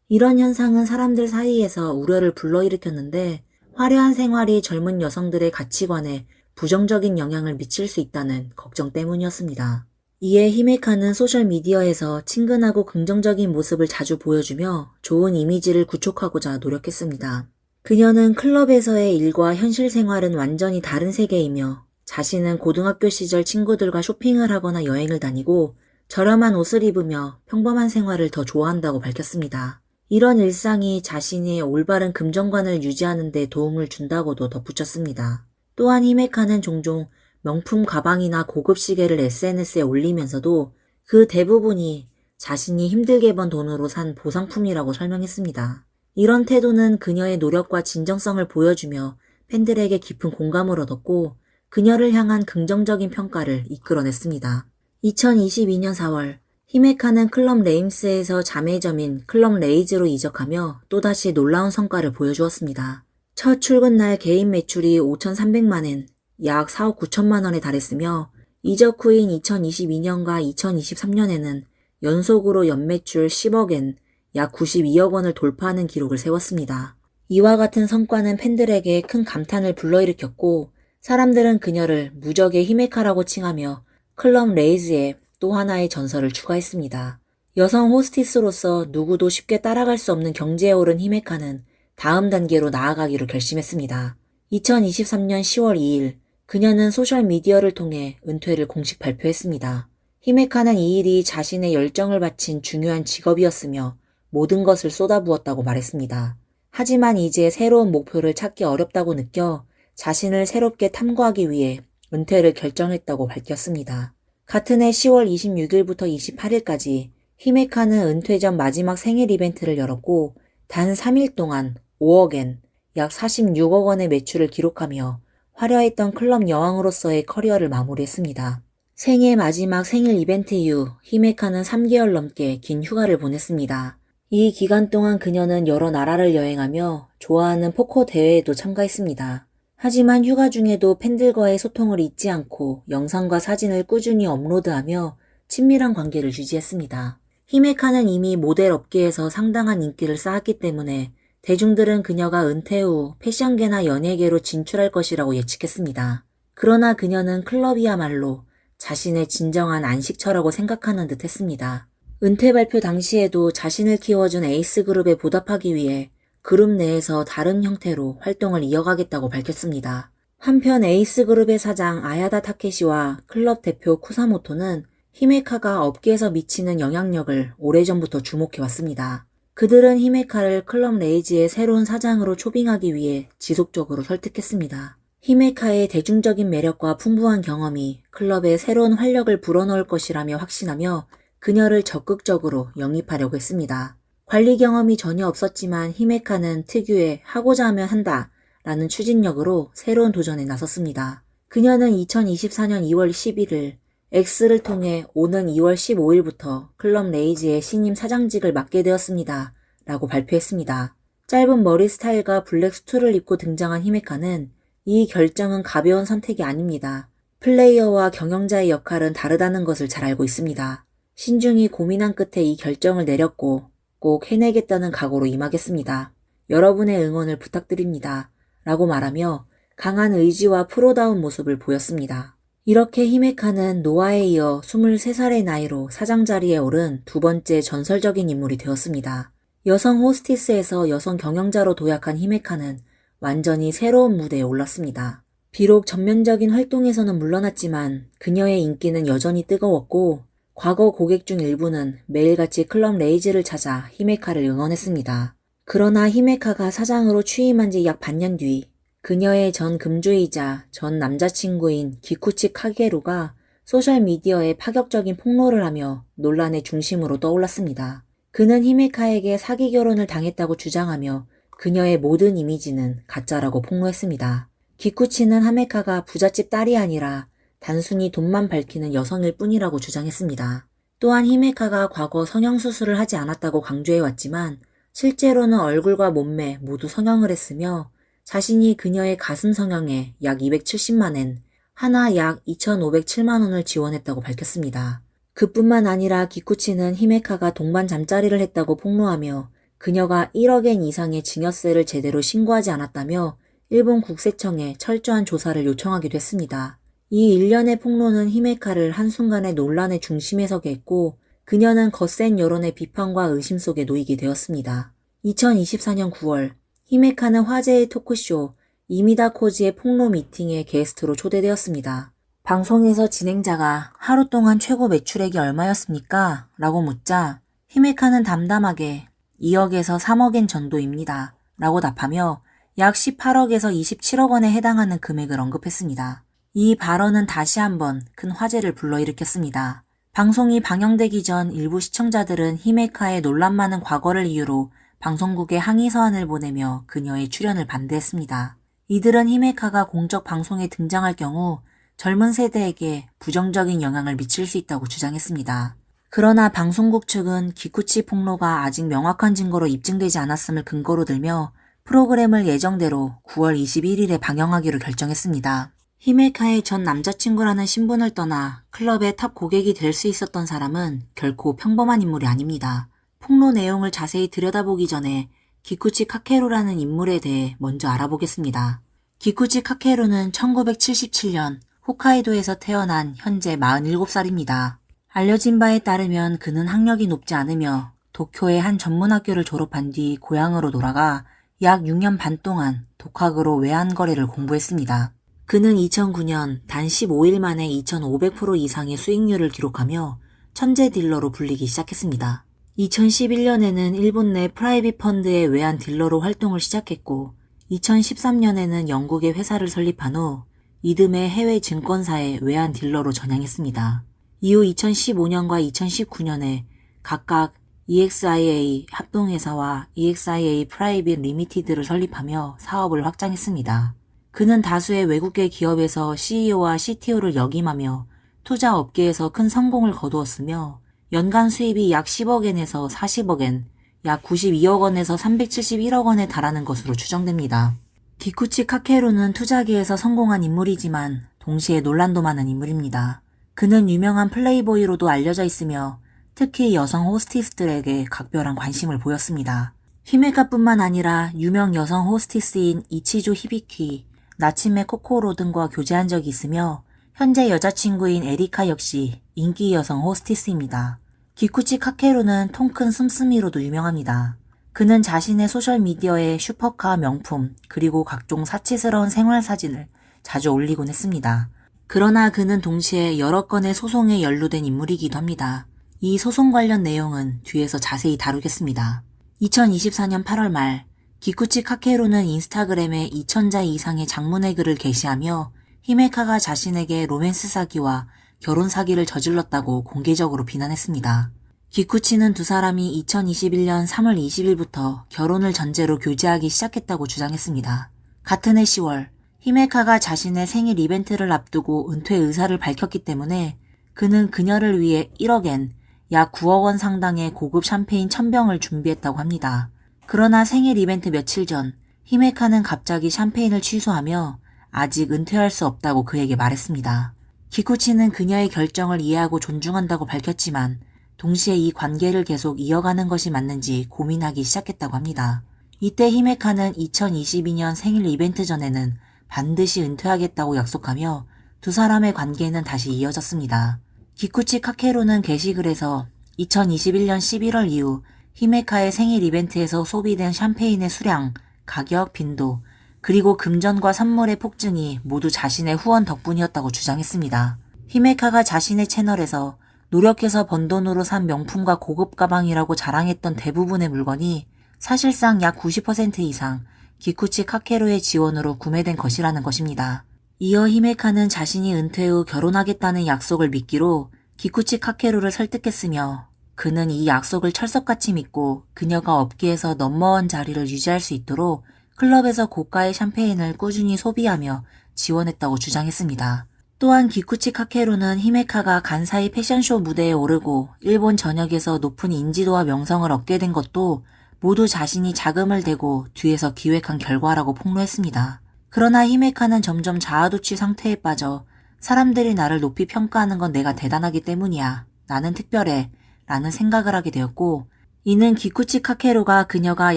이런 현상은 사람들 사이에서 우려를 불러일으켰는데 화려한 생활이 젊은 여성들의 가치관에 부정적인 영향을 미칠 수 있다는 걱정 때문이었습니다. 이에 히메카는 소셜미디어에서 친근하고 긍정적인 모습을 자주 보여주며 좋은 이미지를 구축하고자 노력했습니다. 그녀는 클럽에서의 일과 현실 생활은 완전히 다른 세계이며 자신은 고등학교 시절 친구들과 쇼핑을 하거나 여행을 다니고 저렴한 옷을 입으며 평범한 생활을 더 좋아한다고 밝혔습니다. 이런 일상이 자신의 올바른 금전관을 유지하는 데 도움을 준다고도 덧붙였습니다. 또한 히메카는 종종 명품 가방이나 고급 시계를 SNS에 올리면서도 그 대부분이 자신이 힘들게 번 돈으로 산 보상품이라고 설명했습니다. 이런 태도는 그녀의 노력과 진정성을 보여주며 팬들에게 깊은 공감을 얻었고 그녀를 향한 긍정적인 평가를 이끌어냈습니다. 2022년 4월 히메카는 클럽 레임스에서 자매점인 클럽 레이즈로 이적하며 또다시 놀라운 성과를 보여주었습니다. 첫 출근 날 개인 매출이 5,300만엔, 약 4억 9천만 원에 달했으며 이적 후인 2022년과 2023년에는 연속으로 연매출 10억엔, 약 92억 원을 돌파하는 기록을 세웠습니다. 이와 같은 성과는 팬들에게 큰 감탄을 불러일으켰고 사람들은 그녀를 무적의 히메카라고 칭하며 클럽 레이즈에 또 하나의 전설을 추가했습니다. 여성 호스티스로서 누구도 쉽게 따라갈 수 없는 경지에 오른 히메카는 다음 단계로 나아가기로 결심했습니다. 2023년 10월 2일 그녀는 소셜미디어를 통해 은퇴를 공식 발표했습니다. 히메카는 이 일이 자신의 열정을 바친 중요한 직업이었으며 모든 것을 쏟아부었다고 말했습니다. 하지만 이제 새로운 목표를 찾기 어렵다고 느껴 자신을 새롭게 탐구하기 위해 은퇴를 결정했다고 밝혔습니다. 같은 해 10월 26일부터 28일까지 히메카는 은퇴 전 마지막 생일 이벤트를 열었고 단 3일 동안 5억엔, 약 46억 원의 매출을 기록하며 화려했던 클럽 여왕으로서의 커리어를 마무리했습니다. 생애 마지막 생일 이벤트 이후 히메카는 3개월 넘게 긴 휴가를 보냈습니다. 이 기간 동안 그녀는 여러 나라를 여행하며 좋아하는 포커 대회에도 참가했습니다. 하지만 휴가 중에도 팬들과의 소통을 잊지 않고 영상과 사진을 꾸준히 업로드하며 친밀한 관계를 유지했습니다. 히메카는 이미 모델 업계에서 상당한 인기를 쌓았기 때문에 대중들은 그녀가 은퇴 후 패션계나 연예계로 진출할 것이라고 예측했습니다. 그러나 그녀는 클럽이야말로 자신의 진정한 안식처라고 생각하는 듯 했습니다. 은퇴 발표 당시에도 자신을 키워준 에이스그룹에 보답하기 위해 그룹 내에서 다른 형태로 활동을 이어가겠다고 밝혔습니다. 한편 에이스그룹의 사장 아야다 타케시와 클럽 대표 쿠사모토는 히메카가 업계에서 미치는 영향력을 오래전부터 주목해왔습니다. 그들은 히메카를 클럽 레이즈의 새로운 사장으로 초빙하기 위해 지속적으로 설득했습니다. 히메카의 대중적인 매력과 풍부한 경험이 클럽에 새로운 활력을 불어넣을 것이라며 확신하며 그녀를 적극적으로 영입하려고 했습니다. 관리 경험이 전혀 없었지만 히메카는 특유의 하고자 하면 한다 라는 추진력으로 새로운 도전에 나섰습니다. 그녀는 2024년 2월 11일 X를 통해 오는 2월 15일부터 클럽 레이즈의 신임 사장직을 맡게 되었습니다 라고 발표했습니다. 짧은 머리 스타일과 블랙 수트를 입고 등장한 히메카는 이 결정은 가벼운 선택이 아닙니다. 플레이어와 경영자의 역할은 다르다는 것을 잘 알고 있습니다. 신중히 고민한 끝에 이 결정을 내렸고 꼭 해내겠다는 각오로 임하겠습니다. 여러분의 응원을 부탁드립니다. 라고 말하며 강한 의지와 프로다운 모습을 보였습니다. 이렇게 히메카는 노아에 이어 23살의 나이로 사장 자리에 오른 두 번째 전설적인 인물이 되었습니다. 여성 호스티스에서 여성 경영자로 도약한 히메카는 완전히 새로운 무대에 올랐습니다. 비록 전면적인 활동에서는 물러났지만 그녀의 인기는 여전히 뜨거웠고 과거 고객 중 일부는 매일같이 클럽 레이즈를 찾아 히메카를 응원했습니다. 그러나 히메카가 사장으로 취임한 지 약 반년 뒤 그녀의 전 금주이자 전 남자친구인 기쿠치 카게루가 소셜미디어에 파격적인 폭로를 하며 논란의 중심으로 떠올랐습니다. 그는 히메카에게 사기 결혼을 당했다고 주장하며 그녀의 모든 이미지는 가짜라고 폭로했습니다. 기쿠치는 히메카가 부잣집 딸이 아니라 단순히 돈만 밝히는 여성일 뿐이라고 주장했습니다. 또한 히메카가 과거 성형수술을 하지 않았다고 강조해왔지만 실제로는 얼굴과 몸매 모두 성형을 했으며 자신이 그녀의 가슴 성형에 약 270만엔, 하나 약 2,507만 원을 지원했다고 밝혔습니다. 그뿐만 아니라 기쿠치는 히메카가 동반 잠자리를 했다고 폭로하며 그녀가 1억엔 이상의 증여세를 제대로 신고하지 않았다며 일본 국세청에 철저한 조사를 요청하기도 했습니다. 이 일련의 폭로는 히메카를 한순간에 논란의 중심에 서게 했고 그녀는 거센 여론의 비판과 의심 속에 놓이게 되었습니다. 2024년 9월 히메카는 화제의 토크쇼 이미다 코지의 폭로 미팅에 게스트로 초대되었습니다. 방송에서 진행자가 하루 동안 최고 매출액이 얼마였습니까? 라고 묻자 히메카는 담담하게 2억에서 3억엔 정도입니다. 라고 답하며 약 18억에서 27억 원에 해당하는 금액을 언급했습니다. 이 발언은 다시 한번 큰 화제를 불러일으켰습니다. 방송이 방영되기 전 일부 시청자들은 히메카의 논란 많은 과거를 이유로 방송국에 항의 서한을 보내며 그녀의 출연을 반대했습니다. 이들은 히메카가 공적 방송에 등장할 경우 젊은 세대에게 부정적인 영향을 미칠 수 있다고 주장했습니다. 그러나 방송국 측은 기쿠치 폭로가 아직 명확한 증거로 입증되지 않았음을 근거로 들며 프로그램을 예정대로 9월 21일에 방영하기로 결정했습니다. 히메카의 전 남자친구라는 신분을 떠나 클럽의 탑 고객이 될 수 있었던 사람은 결코 평범한 인물이 아닙니다. 폭로 내용을 자세히 들여다보기 전에 기쿠치 카케루라는 인물에 대해 먼저 알아보겠습니다. 기쿠치 카케루는 1977년 홋카이도에서 태어난 현재 47살입니다. 알려진 바에 따르면 그는 학력이 높지 않으며 도쿄의 한 전문학교를 졸업한 뒤 고향으로 돌아가 약 6년 반 동안 독학으로 외환거래를 공부했습니다. 그는 2009년 단 15일 만에 2,500% 이상의 수익률을 기록하며 천재 딜러로 불리기 시작했습니다. 2011년에는 일본 내 프라이빗 펀드의 외환 딜러로 활동을 시작했고 2013년에는 영국의 회사를 설립한 후 이듬해 해외 증권사의 외환 딜러로 전향했습니다. 이후 2015년과 2019년에 각각 EXIA 합동회사와 EXIA 프라이빗 리미티드를 설립하며 사업을 확장했습니다. 그는 다수의 외국계 기업에서 CEO와 CTO를 역임하며 투자 업계에서 큰 성공을 거두었으며 연간 수입이 약 10억엔에서 40억엔, 약 92억 원에서 371억 원에 달하는 것으로 추정됩니다. 기쿠치 카케루는 투자계에서 성공한 인물이지만 동시에 논란도 많은 인물입니다. 그는 유명한 플레이보이로도 알려져 있으며 특히 여성 호스티스들에게 각별한 관심을 보였습니다. 히메카뿐만 아니라 유명 여성 호스티스인 이치조 히비키, 나츠메 코코로 등과 교제한 적이 있으며 현재 여자친구인 에리카 역시 인기 여성 호스티스입니다. 기쿠치 카케루는 통큰 씀씀이로도 유명합니다. 그는 자신의 소셜미디어에 슈퍼카 명품 그리고 각종 사치스러운 생활사진을 자주 올리곤 했습니다. 그러나 그는 동시에 여러 건의 소송에 연루된 인물이기도 합니다. 이 소송 관련 내용은 뒤에서 자세히 다루겠습니다. 2024년 8월 말 기쿠치 카케루는 인스타그램에 2,000자 이상의 장문의 글을 게시하며 히메카가 자신에게 로맨스 사기와 결혼 사기를 저질렀다고 공개적으로 비난했습니다. 기쿠치는 두 사람이 2021년 3월 20일부터 결혼을 전제로 교제하기 시작했다고 주장했습니다. 같은 해 10월 히메카가 자신의 생일 이벤트를 앞두고 은퇴 의사를 밝혔기 때문에 그는 그녀를 위해 1억엔 약 9억 원 상당의 고급 샴페인 1000병을 준비했다고 합니다. 그러나 생일 이벤트 며칠 전 히메카는 갑자기 샴페인을 취소하며 아직 은퇴할 수 없다고 그에게 말했습니다. 기쿠치는 그녀의 결정을 이해하고 존중한다고 밝혔지만 동시에 이 관계를 계속 이어가는 것이 맞는지 고민하기 시작했다고 합니다. 이때 히메카는 2022년 생일 이벤트 전에는 반드시 은퇴하겠다고 약속하며 두 사람의 관계는 다시 이어졌습니다. 기쿠치 카케루는 게시글에서 2021년 11월 이후 히메카의 생일 이벤트에서 소비된 샴페인의 수량, 가격, 빈도, 그리고 금전과 선물의 폭증이 모두 자신의 후원 덕분이었다고 주장했습니다. 히메카가 자신의 채널에서 노력해서 번 돈으로 산 명품과 고급 가방이라고 자랑했던 대부분의 물건이 사실상 약 90% 이상 기쿠치 카케루의 지원으로 구매된 것이라는 것입니다. 이어 히메카는 자신이 은퇴 후 결혼하겠다는 약속을 믿기로 기쿠치 카케루를 설득했으며 그는 이 약속을 철석같이 믿고 그녀가 업계에서 넘버원 자리를 유지할 수 있도록 클럽에서 고가의 샴페인을 꾸준히 소비하며 지원했다고 주장했습니다. 또한 기쿠치 카케루는 히메카가 간사이 패션쇼 무대에 오르고 일본 전역에서 높은 인지도와 명성을 얻게 된 것도 모두 자신이 자금을 대고 뒤에서 기획한 결과라고 폭로했습니다. 그러나 히메카는 점점 자아도취 상태에 빠져 사람들이 나를 높이 평가하는 건 내가 대단하기 때문이야. 나는 특별해. 라는 생각을 하게 되었고, 이는 기쿠치 카케루가 그녀가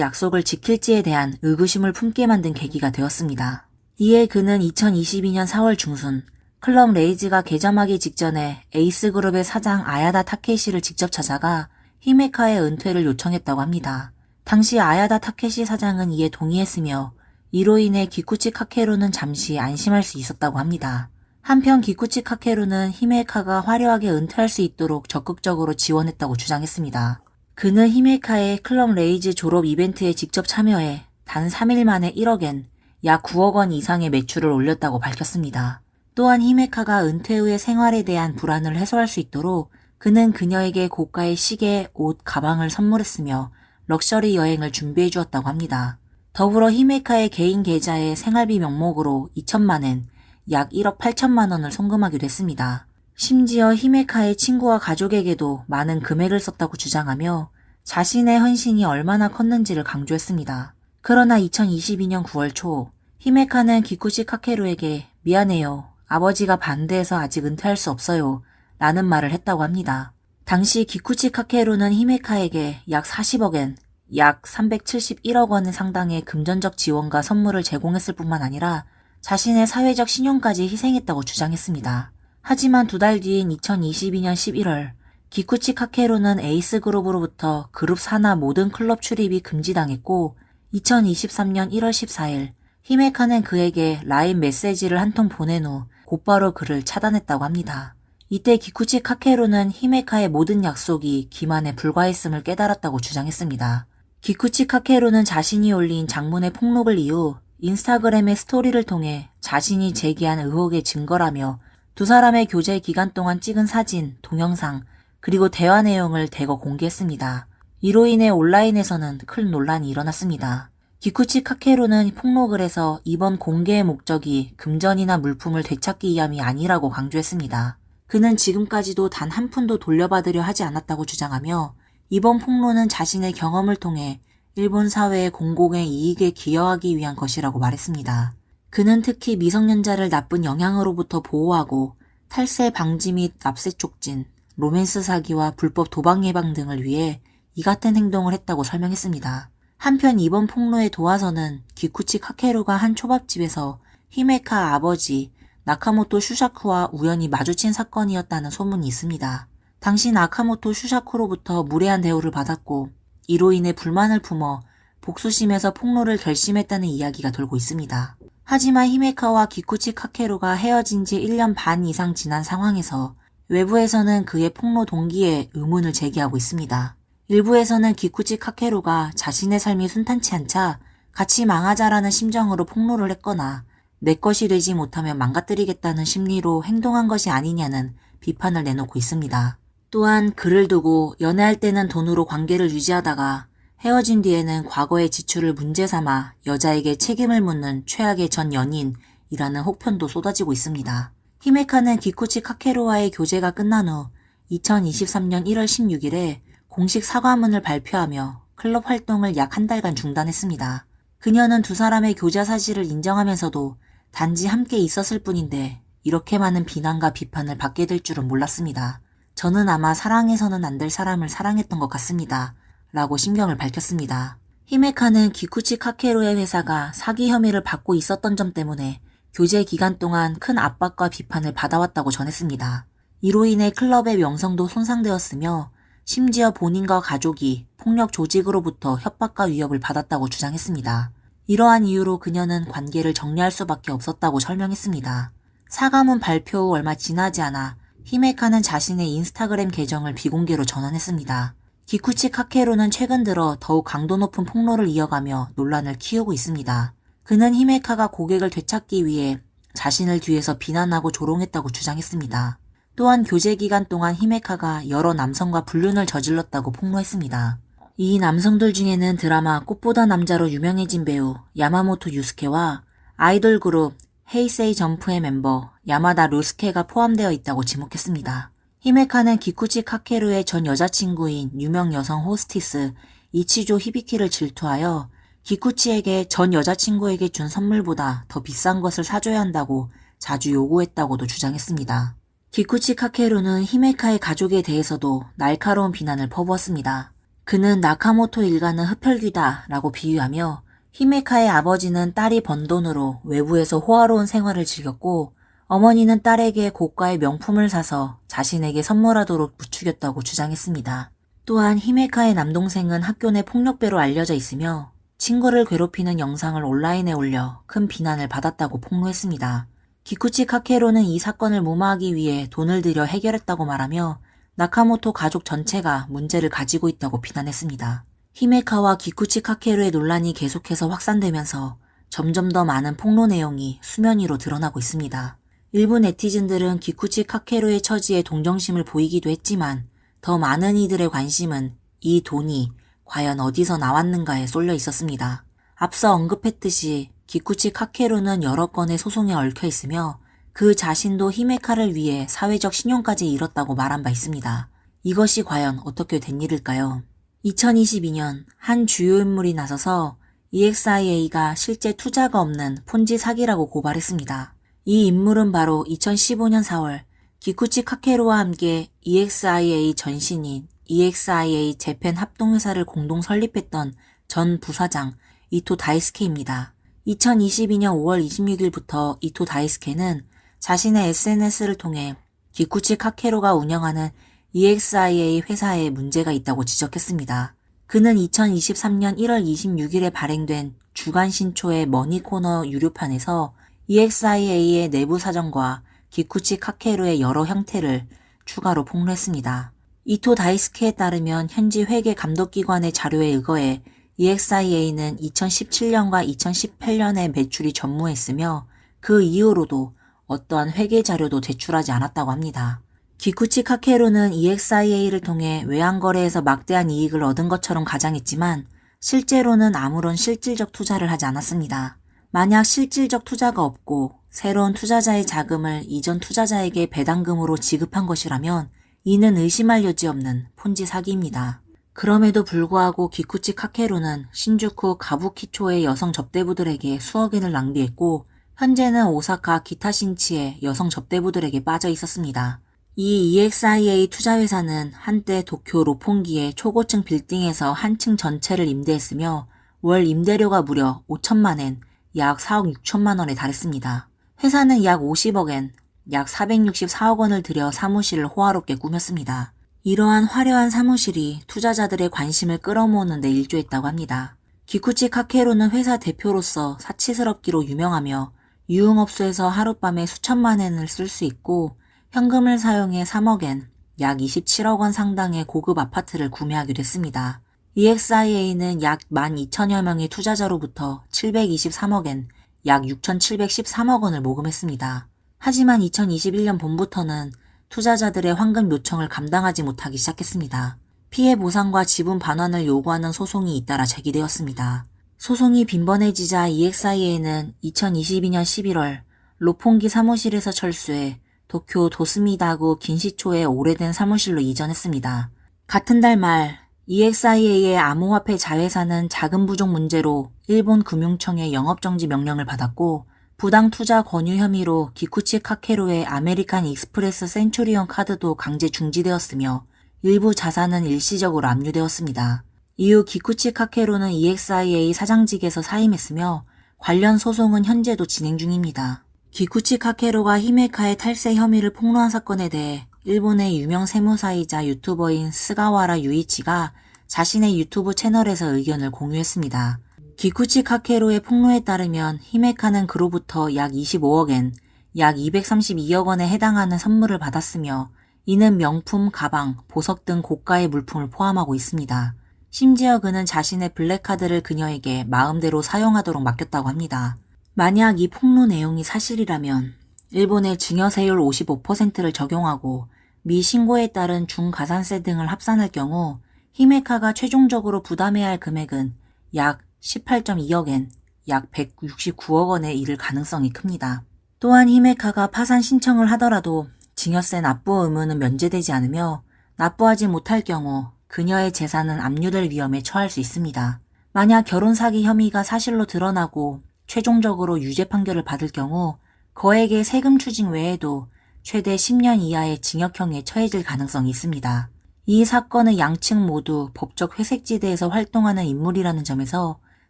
약속을 지킬지에 대한 의구심을 품게 만든 계기가 되었습니다. 이에 그는 2022년 4월 중순 클럽 레이즈가 개점하기 직전에 에이스그룹의 사장 아야다 타케시를 직접 찾아가 히메카의 은퇴를 요청했다고 합니다. 당시 아야다 타케시 사장은 이에 동의했으며 이로 인해 기쿠치 카케루는 잠시 안심할 수 있었다고 합니다. 한편 기쿠치 카케루는 히메카가 화려하게 은퇴할 수 있도록 적극적으로 지원했다고 주장했습니다. 그는 히메카의 클럽 레이즈 졸업 이벤트에 직접 참여해 단 3일 만에 1억엔, 약 9억 원 이상의 매출을 올렸다고 밝혔습니다. 또한 히메카가 은퇴 후의 생활에 대한 불안을 해소할 수 있도록 그는 그녀에게 고가의 시계, 옷, 가방을 선물했으며 럭셔리 여행을 준비해 주었다고 합니다. 더불어 히메카의 개인 계좌에 생활비 명목으로 2천만엔, 약 1억 8천만 원을 송금하기도 했습니다. 심지어 히메카의 친구와 가족에게도 많은 금액을 썼다고 주장하며 자신의 헌신이 얼마나 컸는지를 강조했습니다. 그러나 2022년 9월 초 히메카는 기쿠치 카케루에게 미안해요. 아버지가 반대해서 아직 은퇴할 수 없어요. 라는 말을 했다고 합니다. 당시 기쿠치 카케루는 히메카에게 약 40억엔, 약 371억 원 상당의 금전적 지원과 선물을 제공했을 뿐만 아니라 자신의 사회적 신용까지 희생했다고 주장했습니다. 하지만 2달 뒤인 2022년 11월 기쿠치 카케루는 에이스그룹으로부터 그룹 산하 모든 클럽 출입이 금지당했고 2023년 1월 14일 히메카는 그에게 라인 메시지를 한 통 보낸 후 곧바로 그를 차단했다고 합니다. 이때 기쿠치 카케루는 히메카의 모든 약속이 기만에 불과했음을 깨달았다고 주장했습니다. 기쿠치 카케루는 자신이 올린 장문의 폭로글 이후 인스타그램의 스토리를 통해 자신이 제기한 의혹의 증거라며 두 사람의 교제 기간 동안 찍은 사진, 동영상, 그리고 대화 내용을 대거 공개했습니다. 이로 인해 온라인에서는 큰 논란이 일어났습니다. 기쿠치 카케루는 폭로글에서 이번 공개의 목적이 금전이나 물품을 되찾기 위함이 아니라고 강조했습니다. 그는 지금까지도 단 한 푼도 돌려받으려 하지 않았다고 주장하며 이번 폭로는 자신의 경험을 통해 일본 사회의 공공의 이익에 기여하기 위한 것이라고 말했습니다. 그는 특히 미성년자를 나쁜 영향으로부터 보호하고 탈세 방지 및 납세 촉진, 로맨스 사기와 불법 도박 예방 등을 위해 이 같은 행동을 했다고 설명했습니다. 한편 이번 폭로의 도화선은 기쿠치 카케루가 한 초밥집에서 히메카 아버지 나카모토 슈샤쿠와 우연히 마주친 사건이었다는 소문이 있습니다. 당시 나카모토 슈샤쿠로부터 무례한 대우를 받았고 이로 인해 불만을 품어 복수심에서 폭로를 결심했다는 이야기가 돌고 있습니다. 하지만 히메카와 기쿠치 카케루가 헤어진 지 1년 반 이상 지난 상황에서 외부에서는 그의 폭로 동기에 의문을 제기하고 있습니다. 일부에서는 기쿠치 카케루가 자신의 삶이 순탄치 않자 같이 망하자라는 심정으로 폭로를 했거나 내 것이 되지 못하면 망가뜨리겠다는 심리로 행동한 것이 아니냐는 비판을 내놓고 있습니다. 또한 그를 두고 연애할 때는 돈으로 관계를 유지하다가 헤어진 뒤에는 과거의 지출을 문제 삼아 여자에게 책임을 묻는 최악의 전 연인이라는 혹평도 쏟아지고 있습니다. 히메카는 기쿠치 카케루와의 교제가 끝난 후 2023년 1월 16일에 공식 사과문을 발표하며 클럽 활동을 약 한 달간 중단했습니다. 그녀는 두 사람의 교제 사실을 인정하면서도 단지 함께 있었을 뿐인데 이렇게 많은 비난과 비판을 받게 될 줄은 몰랐습니다. 저는 아마 사랑해서는 안 될 사람을 사랑했던 것 같습니다. 라고 심경을 밝혔습니다. 히메카는 기쿠치 카케루의 회사가 사기 혐의를 받고 있었던 점 때문에 교제 기간 동안 큰 압박과 비판을 받아왔다고 전했습니다. 이로 인해 클럽의 명성도 손상되었으며 심지어 본인과 가족이 폭력 조직으로부터 협박과 위협을 받았다고 주장했습니다. 이러한 이유로 그녀는 관계를 정리할 수밖에 없었다고 설명했습니다. 사과문 발표 후 얼마 지나지 않아 히메카는 자신의 인스타그램 계정을 비공개로 전환했습니다. 기쿠치 카케루는 최근 들어 더욱 강도 높은 폭로를 이어가며 논란을 키우고 있습니다. 그는 히메카가 고객을 되찾기 위해 자신을 뒤에서 비난하고 조롱했다고 주장했습니다. 또한 교제 기간 동안 히메카가 여러 남성과 불륜을 저질렀다고 폭로했습니다. 이 남성들 중에는 드라마 꽃보다 남자로 유명해진 배우 야마모토 유스케와 아이돌 그룹 헤이세이 점프의 멤버 야마다 루스케가 포함되어 있다고 지목했습니다. 히메카는 기쿠치 카케루의 전 여자친구인 유명 여성 호스티스 이치조 히비키를 질투하여 기쿠치에게 전 여자친구에게 준 선물보다 더 비싼 것을 사줘야 한다고 자주 요구했다고도 주장했습니다. 기쿠치 카케루는 히메카의 가족에 대해서도 날카로운 비난을 퍼부었습니다. 그는 나카모토 일가는 흡혈귀다 라고 비유하며 히메카의 아버지는 딸이 번 돈으로 외부에서 호화로운 생활을 즐겼고 어머니는 딸에게 고가의 명품을 사서 자신에게 선물하도록 부추겼다고 주장했습니다. 또한 히메카의 남동생은 학교 내 폭력배로 알려져 있으며 친구를 괴롭히는 영상을 온라인에 올려 큰 비난을 받았다고 폭로했습니다. 기쿠치 카케로는 이 사건을 무마하기 위해 돈을 들여 해결했다고 말하며 나카모토 가족 전체가 문제를 가지고 있다고 비난했습니다. 히메카와 기쿠치 카케루의 논란이 계속해서 확산되면서 점점 더 많은 폭로 내용이 수면 위로 드러나고 있습니다. 일부 네티즌들은 기쿠치 카케루의 처지에 동정심을 보이기도 했지만 더 많은 이들의 관심은 이 돈이 과연 어디서 나왔는가에 쏠려 있었습니다. 앞서 언급했듯이 기쿠치 카케루는 여러 건의 소송에 얽혀 있으며 그 자신도 히메카를 위해 사회적 신용까지 잃었다고 말한 바 있습니다. 이것이 과연 어떻게 된 일일까요? 2022년 한 주요 인물이 나서서 EXIA가 실제 투자가 없는 폰지 사기라고 고발했습니다. 이 인물은 바로 2015년 4월 기쿠치 카케루와 함께 EXIA 전신인 EXIA 재팬 합동회사를 공동 설립했던 전 부사장 이토 다이스케입니다. 2022년 5월 26일부터 이토 다이스케는 자신의 SNS를 통해 기쿠치 카케루가 운영하는 EXIA 회사에 문제가 있다고 지적했습니다. 그는 2023년 1월 26일에 발행된 주간 신초의 머니코너 유료판에서 EXIA의 내부 사정과 기쿠치 카케루의 여러 형태를 추가로 폭로했습니다. 이토 다이스케에 따르면 현지 회계 감독기관의 자료에 의거해 EXIA는 2017년과 2018년에 매출이 전무했으며 그 이후로도 어떠한 회계 자료도 제출하지 않았다고 합니다. 기쿠치 카케루는 EXIA를 통해 외환거래에서 막대한 이익을 얻은 것처럼 가장했지만 실제로는 아무런 실질적 투자를 하지 않았습니다. 만약 실질적 투자가 없고 새로운 투자자의 자금을 이전 투자자에게 배당금으로 지급한 것이라면 이는 의심할 여지 없는 폰지 사기입니다. 그럼에도 불구하고 기쿠치 카케루는 신주쿠 가부키초의 여성 접대부들에게 수억 엔을 낭비했고 현재는 오사카 기타신치의 여성 접대부들에게 빠져 있었습니다. 이 EXIA 투자회사는 한때 도쿄 로폰기의 초고층 빌딩에서 한 층 전체를 임대했으며 월 임대료가 무려 5천만 엔, 약 4억 6천만 원에 달했습니다. 회사는 약 50억 엔, 약 464억 원을 들여 사무실을 호화롭게 꾸몄습니다. 이러한 화려한 사무실이 투자자들의 관심을 끌어모으는 데 일조했다고 합니다. 기쿠치 카케루는 회사 대표로서 사치스럽기로 유명하며 유흥업소에서 하룻밤에 수천만 엔을 쓸 수 있고 현금을 사용해 3억 엔, 약 27억 원 상당의 고급 아파트를 구매하기도 했습니다. EXIA는 약 12,000여 명의 투자자로부터 723억 엔, 약 6,713억 원을 모금했습니다. 하지만 2021년 봄부터는 투자자들의 황금 요청을 감당하지 못하기 시작했습니다. 피해 보상과 지분 반환을 요구하는 소송이 잇따라 제기되었습니다. 소송이 빈번해지자 EXIA는 2022년 11월 로폰기 사무실에서 철수해 도쿄 도스미다구 긴시초의 오래된 사무실로 이전했습니다. 같은 달 말 EXIA의 암호화폐 자회사는 자금 부족 문제로 일본 금융청의 영업정지 명령을 받았고 부당 투자 권유 혐의로 기쿠치 카케루의 아메리칸 익스프레스 센츄리온 카드도 강제 중지되었으며 일부 자산은 일시적으로 압류되었습니다. 이후 기쿠치 카케루는 EXIA 사장직에서 사임했으며 관련 소송은 현재도 진행 중입니다. 기쿠치 카케루가 히메카의 탈세 혐의를 폭로한 사건에 대해 일본의 유명 세무사이자 유튜버인 스가와라 유이치가 자신의 유튜브 채널에서 의견을 공유했습니다. 기쿠치 카케루의 폭로에 따르면 히메카는 그로부터 약 25억 엔, 약 232억 원에 해당하는 선물을 받았으며 이는 명품, 가방, 보석 등 고가의 물품을 포함하고 있습니다. 심지어 그는 자신의 블랙카드를 그녀에게 마음대로 사용하도록 맡겼다고 합니다. 만약 이 폭로 내용이 사실이라면 일본의 증여세율 55%를 적용하고 미신고에 따른 중가산세 등을 합산할 경우 히메카가 최종적으로 부담해야 할 금액은 약 18.2억 엔, 약 169억 원에 이를 가능성이 큽니다. 또한 히메카가 파산 신청을 하더라도 증여세 납부 의무는 면제되지 않으며 납부하지 못할 경우 그녀의 재산은 압류될 위험에 처할 수 있습니다. 만약 결혼 사기 혐의가 사실로 드러나고 최종적으로 유죄 판결을 받을 경우 거액의 세금 추징 외에도 최대 10년 이하의 징역형에 처해질 가능성이 있습니다. 이 사건의 양측 모두 법적 회색지대에서 활동하는 인물이라는 점에서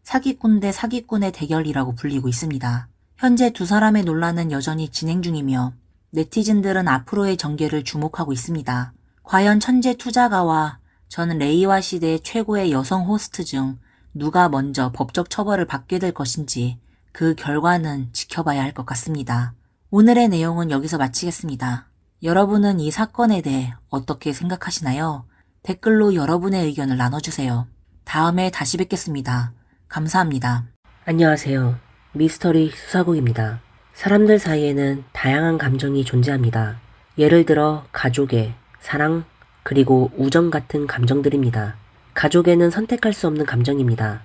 사기꾼 대 사기꾼의 대결이라고 불리고 있습니다. 현재 두 사람의 논란은 여전히 진행 중이며 네티즌들은 앞으로의 전개를 주목하고 있습니다. 과연 천재 투자가와 전 레이와 시대 최고의 여성 호스트 중 누가 먼저 법적 처벌을 받게 될 것인지 그 결과는 지켜봐야 할 것 같습니다. 오늘의 내용은 여기서 마치겠습니다. 여러분은 이 사건에 대해 어떻게 생각하시나요? 댓글로 여러분의 의견을 나눠주세요. 다음에 다시 뵙겠습니다. 감사합니다. 안녕하세요. 미스터리 수사국입니다. 사람들 사이에는 다양한 감정이 존재합니다. 예를 들어 가족애, 사랑, 그리고 우정 같은 감정들입니다. 가족애는 선택할 수 없는 감정입니다.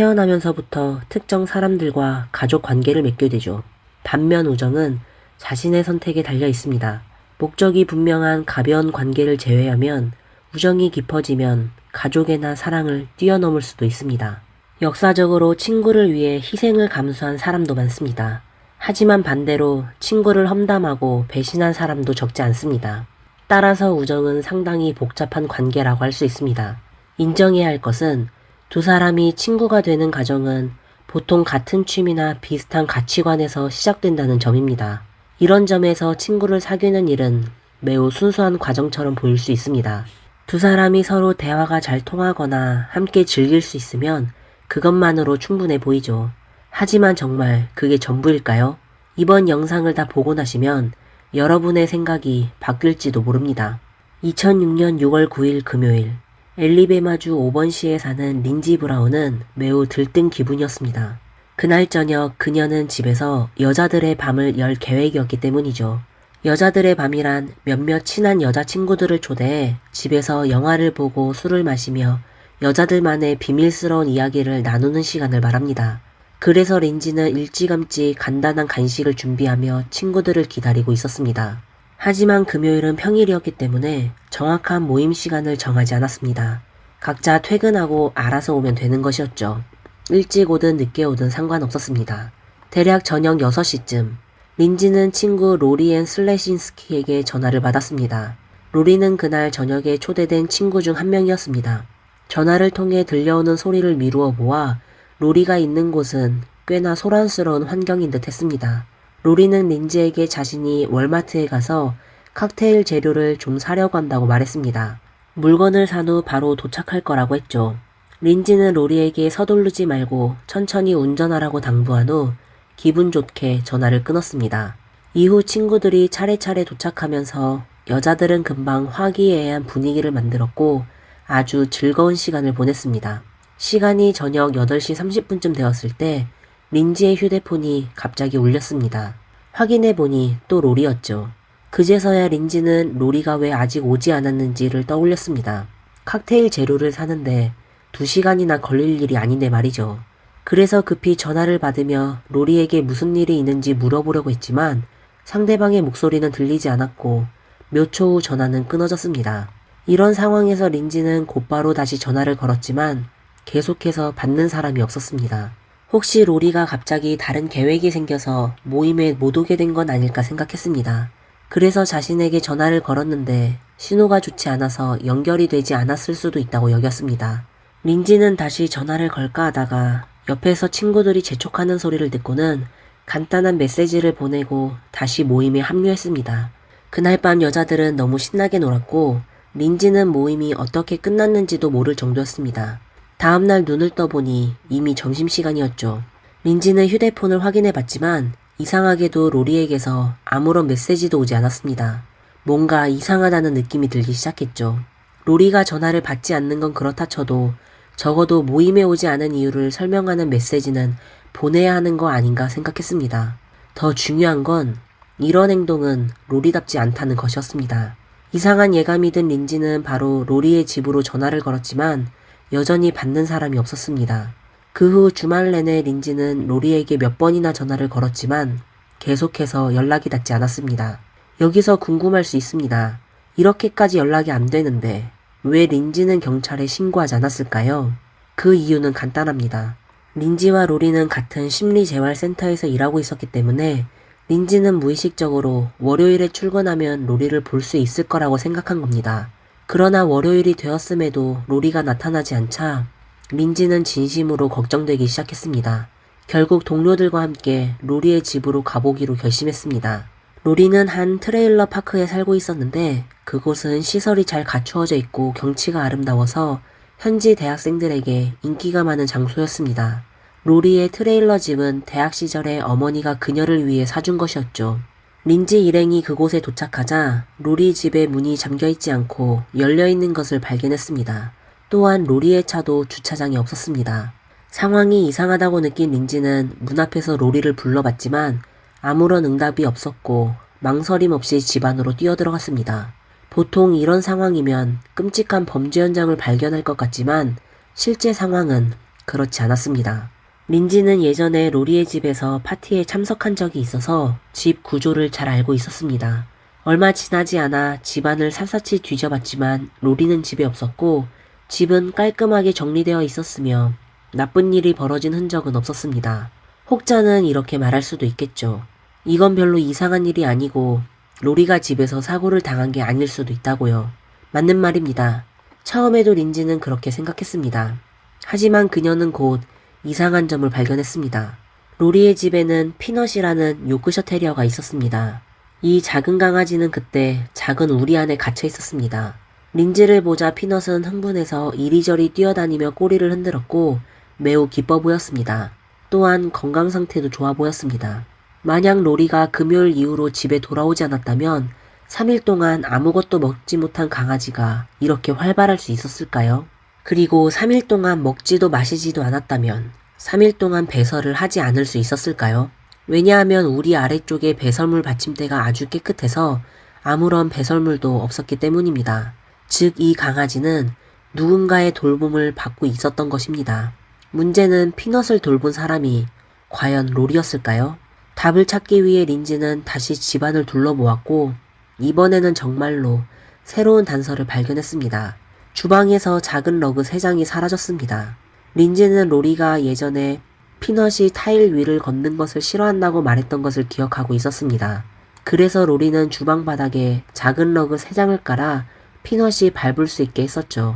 태어나면서부터 특정 사람들과 가족 관계를 맺게 되죠. 반면 우정은 자신의 선택에 달려 있습니다. 목적이 분명한 가벼운 관계를 제외하면 우정이 깊어지면 가족애나 사랑을 뛰어넘을 수도 있습니다. 역사적으로 친구를 위해 희생을 감수한 사람도 많습니다. 하지만 반대로 친구를 험담하고 배신한 사람도 적지 않습니다. 따라서 우정은 상당히 복잡한 관계라고 할 수 있습니다. 인정해야 할 것은 두 사람이 친구가 되는 과정은 보통 같은 취미나 비슷한 가치관에서 시작된다는 점입니다. 이런 점에서 친구를 사귀는 일은 매우 순수한 과정처럼 보일 수 있습니다. 두 사람이 서로 대화가 잘 통하거나 함께 즐길 수 있으면 그것만으로 충분해 보이죠. 하지만 정말 그게 전부일까요? 이번 영상을 다 보고 나시면 여러분의 생각이 바뀔지도 모릅니다. 2006년 6월 9일 금요일, 엘리베마주 5번시에 사는 린지 브라운은 매우 들뜬 기분이었습니다. 그날 저녁 그녀는 집에서 여자들의 밤을 열 계획이었기 때문이죠. 여자들의 밤이란 몇몇 친한 여자친구들을 초대해 집에서 영화를 보고 술을 마시며 여자들만의 비밀스러운 이야기를 나누는 시간을 말합니다. 그래서 린지는 일찌감치 간단한 간식을 준비하며 친구들을 기다리고 있었습니다. 하지만 금요일은 평일이었기 때문에 정확한 모임 시간을 정하지 않았습니다. 각자 퇴근하고 알아서 오면 되는 것이었죠. 일찍 오든 늦게 오든 상관없었습니다. 대략 저녁 6시쯤 린지는 친구 로리앤 슬래신스키에게 전화를 받았습니다. 로리는 그날 저녁에 초대된 친구 중 한 명이었습니다. 전화를 통해 들려오는 소리를 미루어 보아 로리가 있는 곳은 꽤나 소란스러운 환경인 듯 했습니다. 로리는 린지에게 자신이 월마트에 가서 칵테일 재료를 좀 사려고 한다고 말했습니다. 물건을 산 후 바로 도착할 거라고 했죠. 린지는 로리에게 서두르지 말고 천천히 운전하라고 당부한 후 기분 좋게 전화를 끊었습니다. 이후 친구들이 차례차례 도착하면서 여자들은 금방 화기애애한 분위기를 만들었고 아주 즐거운 시간을 보냈습니다. 시간이 저녁 8시 30분쯤 되었을 때 린지의 휴대폰이 갑자기 울렸습니다. 확인해보니 또 로리였죠. 그제서야 린지는 로리가 왜 아직 오지 않았는지를 떠올렸습니다. 칵테일 재료를 사는데 2시간이나 걸릴 일이 아닌데 말이죠. 그래서 급히 전화를 받으며 로리에게 무슨 일이 있는지 물어보려고 했지만 상대방의 목소리는 들리지 않았고 몇 초 후 전화는 끊어졌습니다. 이런 상황에서 린지는 곧바로 다시 전화를 걸었지만 계속해서 받는 사람이 없었습니다. 혹시 로리가 갑자기 다른 계획이 생겨서 모임에 못 오게 된 건 아닐까 생각했습니다. 그래서 자신에게 전화를 걸었는데 신호가 좋지 않아서 연결이 되지 않았을 수도 있다고 여겼습니다. 린지는 다시 전화를 걸까 하다가 옆에서 친구들이 재촉하는 소리를 듣고는 간단한 메시지를 보내고 다시 모임에 합류했습니다. 그날 밤 여자들은 너무 신나게 놀았고 린지는 모임이 어떻게 끝났는지도 모를 정도였습니다. 다음날 눈을 떠보니 이미 점심시간이었죠. 린지는 휴대폰을 확인해봤지만 이상하게도 로리에게서 아무런 메시지도 오지 않았습니다. 뭔가 이상하다는 느낌이 들기 시작했죠. 로리가 전화를 받지 않는 건 그렇다 쳐도 적어도 모임에 오지 않은 이유를 설명하는 메시지는 보내야 하는 거 아닌가 생각했습니다. 더 중요한 건 이런 행동은 로리답지 않다는 것이었습니다. 이상한 예감이 든 린지는 바로 로리의 집으로 전화를 걸었지만 여전히 받는 사람이 없었습니다. 그 후 주말 내내 린지는 로리에게 몇 번이나 전화를 걸었지만 계속해서 연락이 닿지 않았습니다. 여기서 궁금할 수 있습니다. 이렇게까지 연락이 안 되는데 왜 린지는 경찰에 신고하지 않았을까요? 그 이유는 간단합니다. 린지와 로리는 같은 심리재활센터에서 일하고 있었기 때문에 린지는 무의식적으로 월요일에 출근하면 로리를 볼 수 있을 거라고 생각한 겁니다. 그러나 월요일이 되었음에도 로리가 나타나지 않자 린지는 진심으로 걱정되기 시작했습니다. 결국 동료들과 함께 로리의 집으로 가보기로 결심했습니다. 로리는 한 트레일러 파크에 살고 있었는데 그곳은 시설이 잘 갖추어져 있고 경치가 아름다워서 현지 대학생들에게 인기가 많은 장소였습니다. 로리의 트레일러 집은 대학 시절에 어머니가 그녀를 위해 사준 것이었죠. 린지 일행이 그곳에 도착하자 로리 집의 문이 잠겨있지 않고 열려있는 것을 발견했습니다. 또한 로리의 차도 주차장에 없었습니다. 상황이 이상하다고 느낀 린지는 문 앞에서 로리를 불러봤지만 아무런 응답이 없었고 망설임 없이 집 안으로 뛰어들어갔습니다. 보통 이런 상황이면 끔찍한 범죄 현장을 발견할 것 같지만 실제 상황은 그렇지 않았습니다. 린지는 예전에 로리의 집에서 파티에 참석한 적이 있어서 집 구조를 잘 알고 있었습니다. 얼마 지나지 않아 집안을 샅샅이 뒤져봤지만 로리는 집에 없었고 집은 깔끔하게 정리되어 있었으며 나쁜 일이 벌어진 흔적은 없었습니다. 혹자는 이렇게 말할 수도 있겠죠. 이건 별로 이상한 일이 아니고 로리가 집에서 사고를 당한 게 아닐 수도 있다고요. 맞는 말입니다. 처음에도 린지는 그렇게 생각했습니다. 하지만 그녀는 곧 이상한 점을 발견했습니다. 로리의 집에는 피넛이라는 요크셔 테리어가 있었습니다. 이 작은 강아지는 그때 작은 우리 안에 갇혀 있었습니다. 린지를 보자 피넛은 흥분해서 이리저리 뛰어다니며 꼬리를 흔들었고 매우 기뻐 보였습니다. 또한 건강 상태도 좋아 보였습니다. 만약 로리가 금요일 이후로 집에 돌아오지 않았다면 3일 동안 아무것도 먹지 못한 강아지가 이렇게 활발할 수 있었을까요? 그리고 3일 동안 먹지도 마시지도 않았다면 3일 동안 배설을 하지 않을 수 있었을까요? 왜냐하면 우리 아래쪽에 배설물 받침대가 아주 깨끗해서 아무런 배설물도 없었기 때문입니다. 즉, 이 강아지는 누군가의 돌봄을 받고 있었던 것입니다. 문제는 피넛을 돌본 사람이 과연 로리였을까요? 답을 찾기 위해 린지는 다시 집안을 둘러보았고 이번에는 정말로 새로운 단서를 발견했습니다. 주방에서 작은 러그 3장이 사라졌습니다. 린지는 로리가 예전에 피넛이 타일 위를 걷는 것을 싫어한다고 말했던 것을 기억하고 있었습니다. 그래서 로리는 주방 바닥에 작은 러그 3장을 깔아 피넛이 밟을 수 있게 했었죠.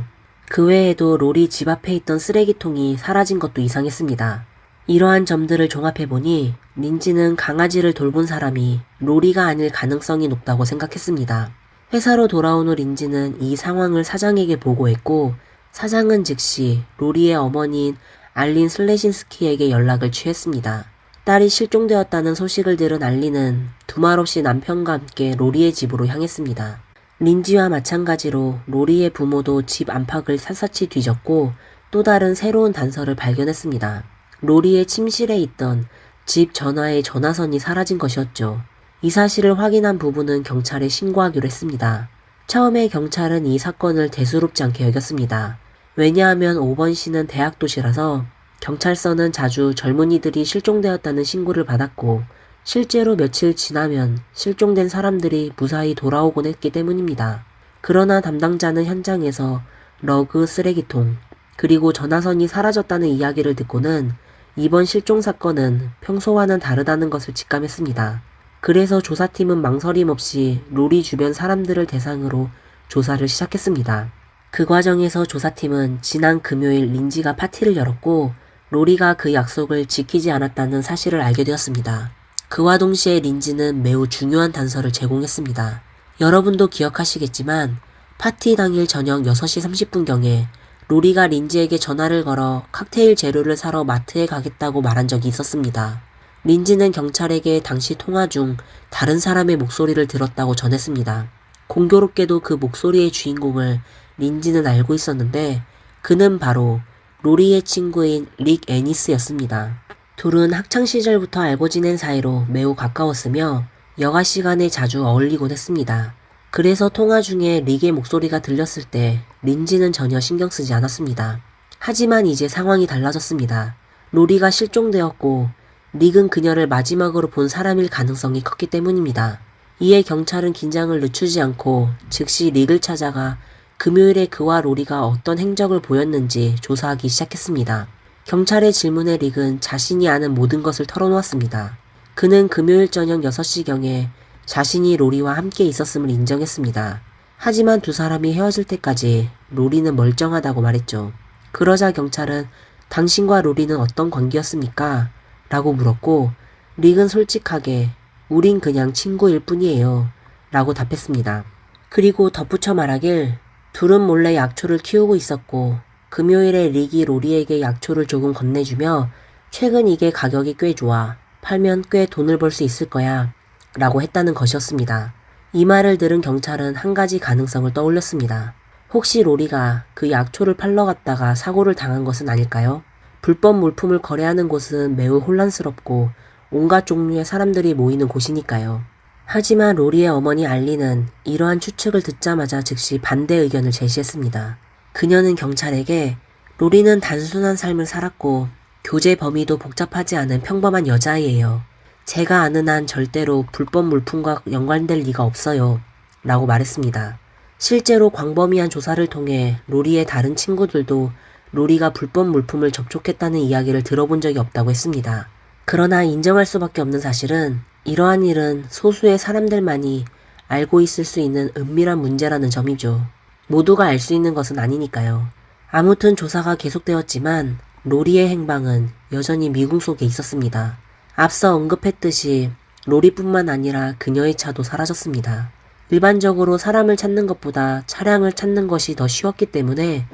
그 외에도 로리 집 앞에 있던 쓰레기통이 사라진 것도 이상했습니다. 이러한 점들을 종합해보니 린지는 강아지를 돌본 사람이 로리가 아닐 가능성이 높다고 생각했습니다. 회사로 돌아온 후 린지는 이 상황을 사장에게 보고했고 사장은 즉시 로리의 어머니인 알린 슬레신스키에게 연락을 취했습니다. 딸이 실종되었다는 소식을 들은 알린은 두말 없이 남편과 함께 로리의 집으로 향했습니다. 린지와 마찬가지로 로리의 부모도 집 안팎을 샅샅이 뒤졌고 또 다른 새로운 단서를 발견했습니다. 로리의 침실에 있던 집 전화의 전화선이 사라진 것이었죠. 이 사실을 확인한 부부는 경찰에 신고하기로 했습니다. 처음에 경찰은 이 사건을 대수롭지 않게 여겼습니다. 왜냐하면 5번시는 대학 도시라서 경찰서는 자주 젊은이들이 실종되었다는 신고를 받았고 실제로 며칠 지나면 실종된 사람들이 무사히 돌아오곤 했기 때문입니다. 그러나 담당자는 현장에서 러그, 쓰레기통, 그리고 전화선이 사라졌다는 이야기를 듣고는 이번 실종 사건은 평소와는 다르다는 것을 직감했습니다. 그래서 조사팀은 망설임 없이 로리 주변 사람들을 대상으로 조사를 시작했습니다. 그 과정에서 조사팀은 지난 금요일 린지가 파티를 열었고 로리가 그 약속을 지키지 않았다는 사실을 알게 되었습니다. 그와 동시에 린지는 매우 중요한 단서를 제공했습니다. 여러분도 기억하시겠지만 파티 당일 저녁 6시 30분경에 로리가 린지에게 전화를 걸어 칵테일 재료를 사러 마트에 가겠다고 말한 적이 있었습니다. 린지는 경찰에게 당시 통화 중 다른 사람의 목소리를 들었다고 전했습니다. 공교롭게도 그 목소리의 주인공을 린지는 알고 있었는데 그는 바로 로리의 친구인 릭 애니스였습니다. 둘은 학창시절부터 알고 지낸 사이로 매우 가까웠으며 여가 시간에 자주 어울리곤 했습니다. 그래서 통화 중에 릭의 목소리가 들렸을 때 린지는 전혀 신경 쓰지 않았습니다. 하지만 이제 상황이 달라졌습니다. 로리가 실종되었고 릭은 그녀를 마지막으로 본 사람일 가능성이 컸기 때문입니다. 이에 경찰은 긴장을 늦추지 않고 즉시 릭을 찾아가 금요일에 그와 로리가 어떤 행적을 보였는지 조사하기 시작했습니다. 경찰의 질문에 릭은 자신이 아는 모든 것을 털어놓았습니다. 그는 금요일 저녁 6시경에 자신이 로리와 함께 있었음을 인정했습니다. 하지만 두 사람이 헤어질 때까지 로리는 멀쩡하다고 말했죠. 그러자 경찰은 당신과 로리는 어떤 관계였습니까? 라고 물었고 릭은 솔직하게 우린 그냥 친구일 뿐이에요 라고 답했습니다. 그리고 덧붙여 말하길 둘은 몰래 약초를 키우고 있었고 금요일에 릭이 로리에게 약초를 조금 건네주며 최근 이게 가격이 꽤 좋아. 팔면 꽤 돈을 벌 수 있을 거야 라고 했다는 것이었습니다. 이 말을 들은 경찰은 한 가지 가능성을 떠올렸습니다. 혹시 로리가 그 약초를 팔러 갔다가 사고를 당한 것은 아닐까요? 불법 물품을 거래하는 곳은 매우 혼란스럽고 온갖 종류의 사람들이 모이는 곳이니까요. 하지만 로리의 어머니 알리는 이러한 추측을 듣자마자 즉시 반대 의견을 제시했습니다. 그녀는 경찰에게 로리는 단순한 삶을 살았고 교제 범위도 복잡하지 않은 평범한 여자아이예요. 제가 아는 한 절대로 불법 물품과 연관될 리가 없어요 라고 말했습니다. 실제로 광범위한 조사를 통해 로리의 다른 친구들도 로리가 불법 물품을 접촉했다는 이야기를 들어본 적이 없다고 했습니다. 그러나 인정할 수밖에 없는 사실은 이러한 일은 소수의 사람들만이 알고 있을 수 있는 은밀한 문제라는 점이죠. 모두가 알 수 있는 것은 아니니까요. 아무튼 조사가 계속되었지만 로리의 행방은 여전히 미궁 속에 있었습니다. 앞서 언급했듯이 로리뿐만 아니라 그녀의 차도 사라졌습니다. 일반적으로 사람을 찾는 것보다 차량을 찾는 것이 더 쉬웠기 때문에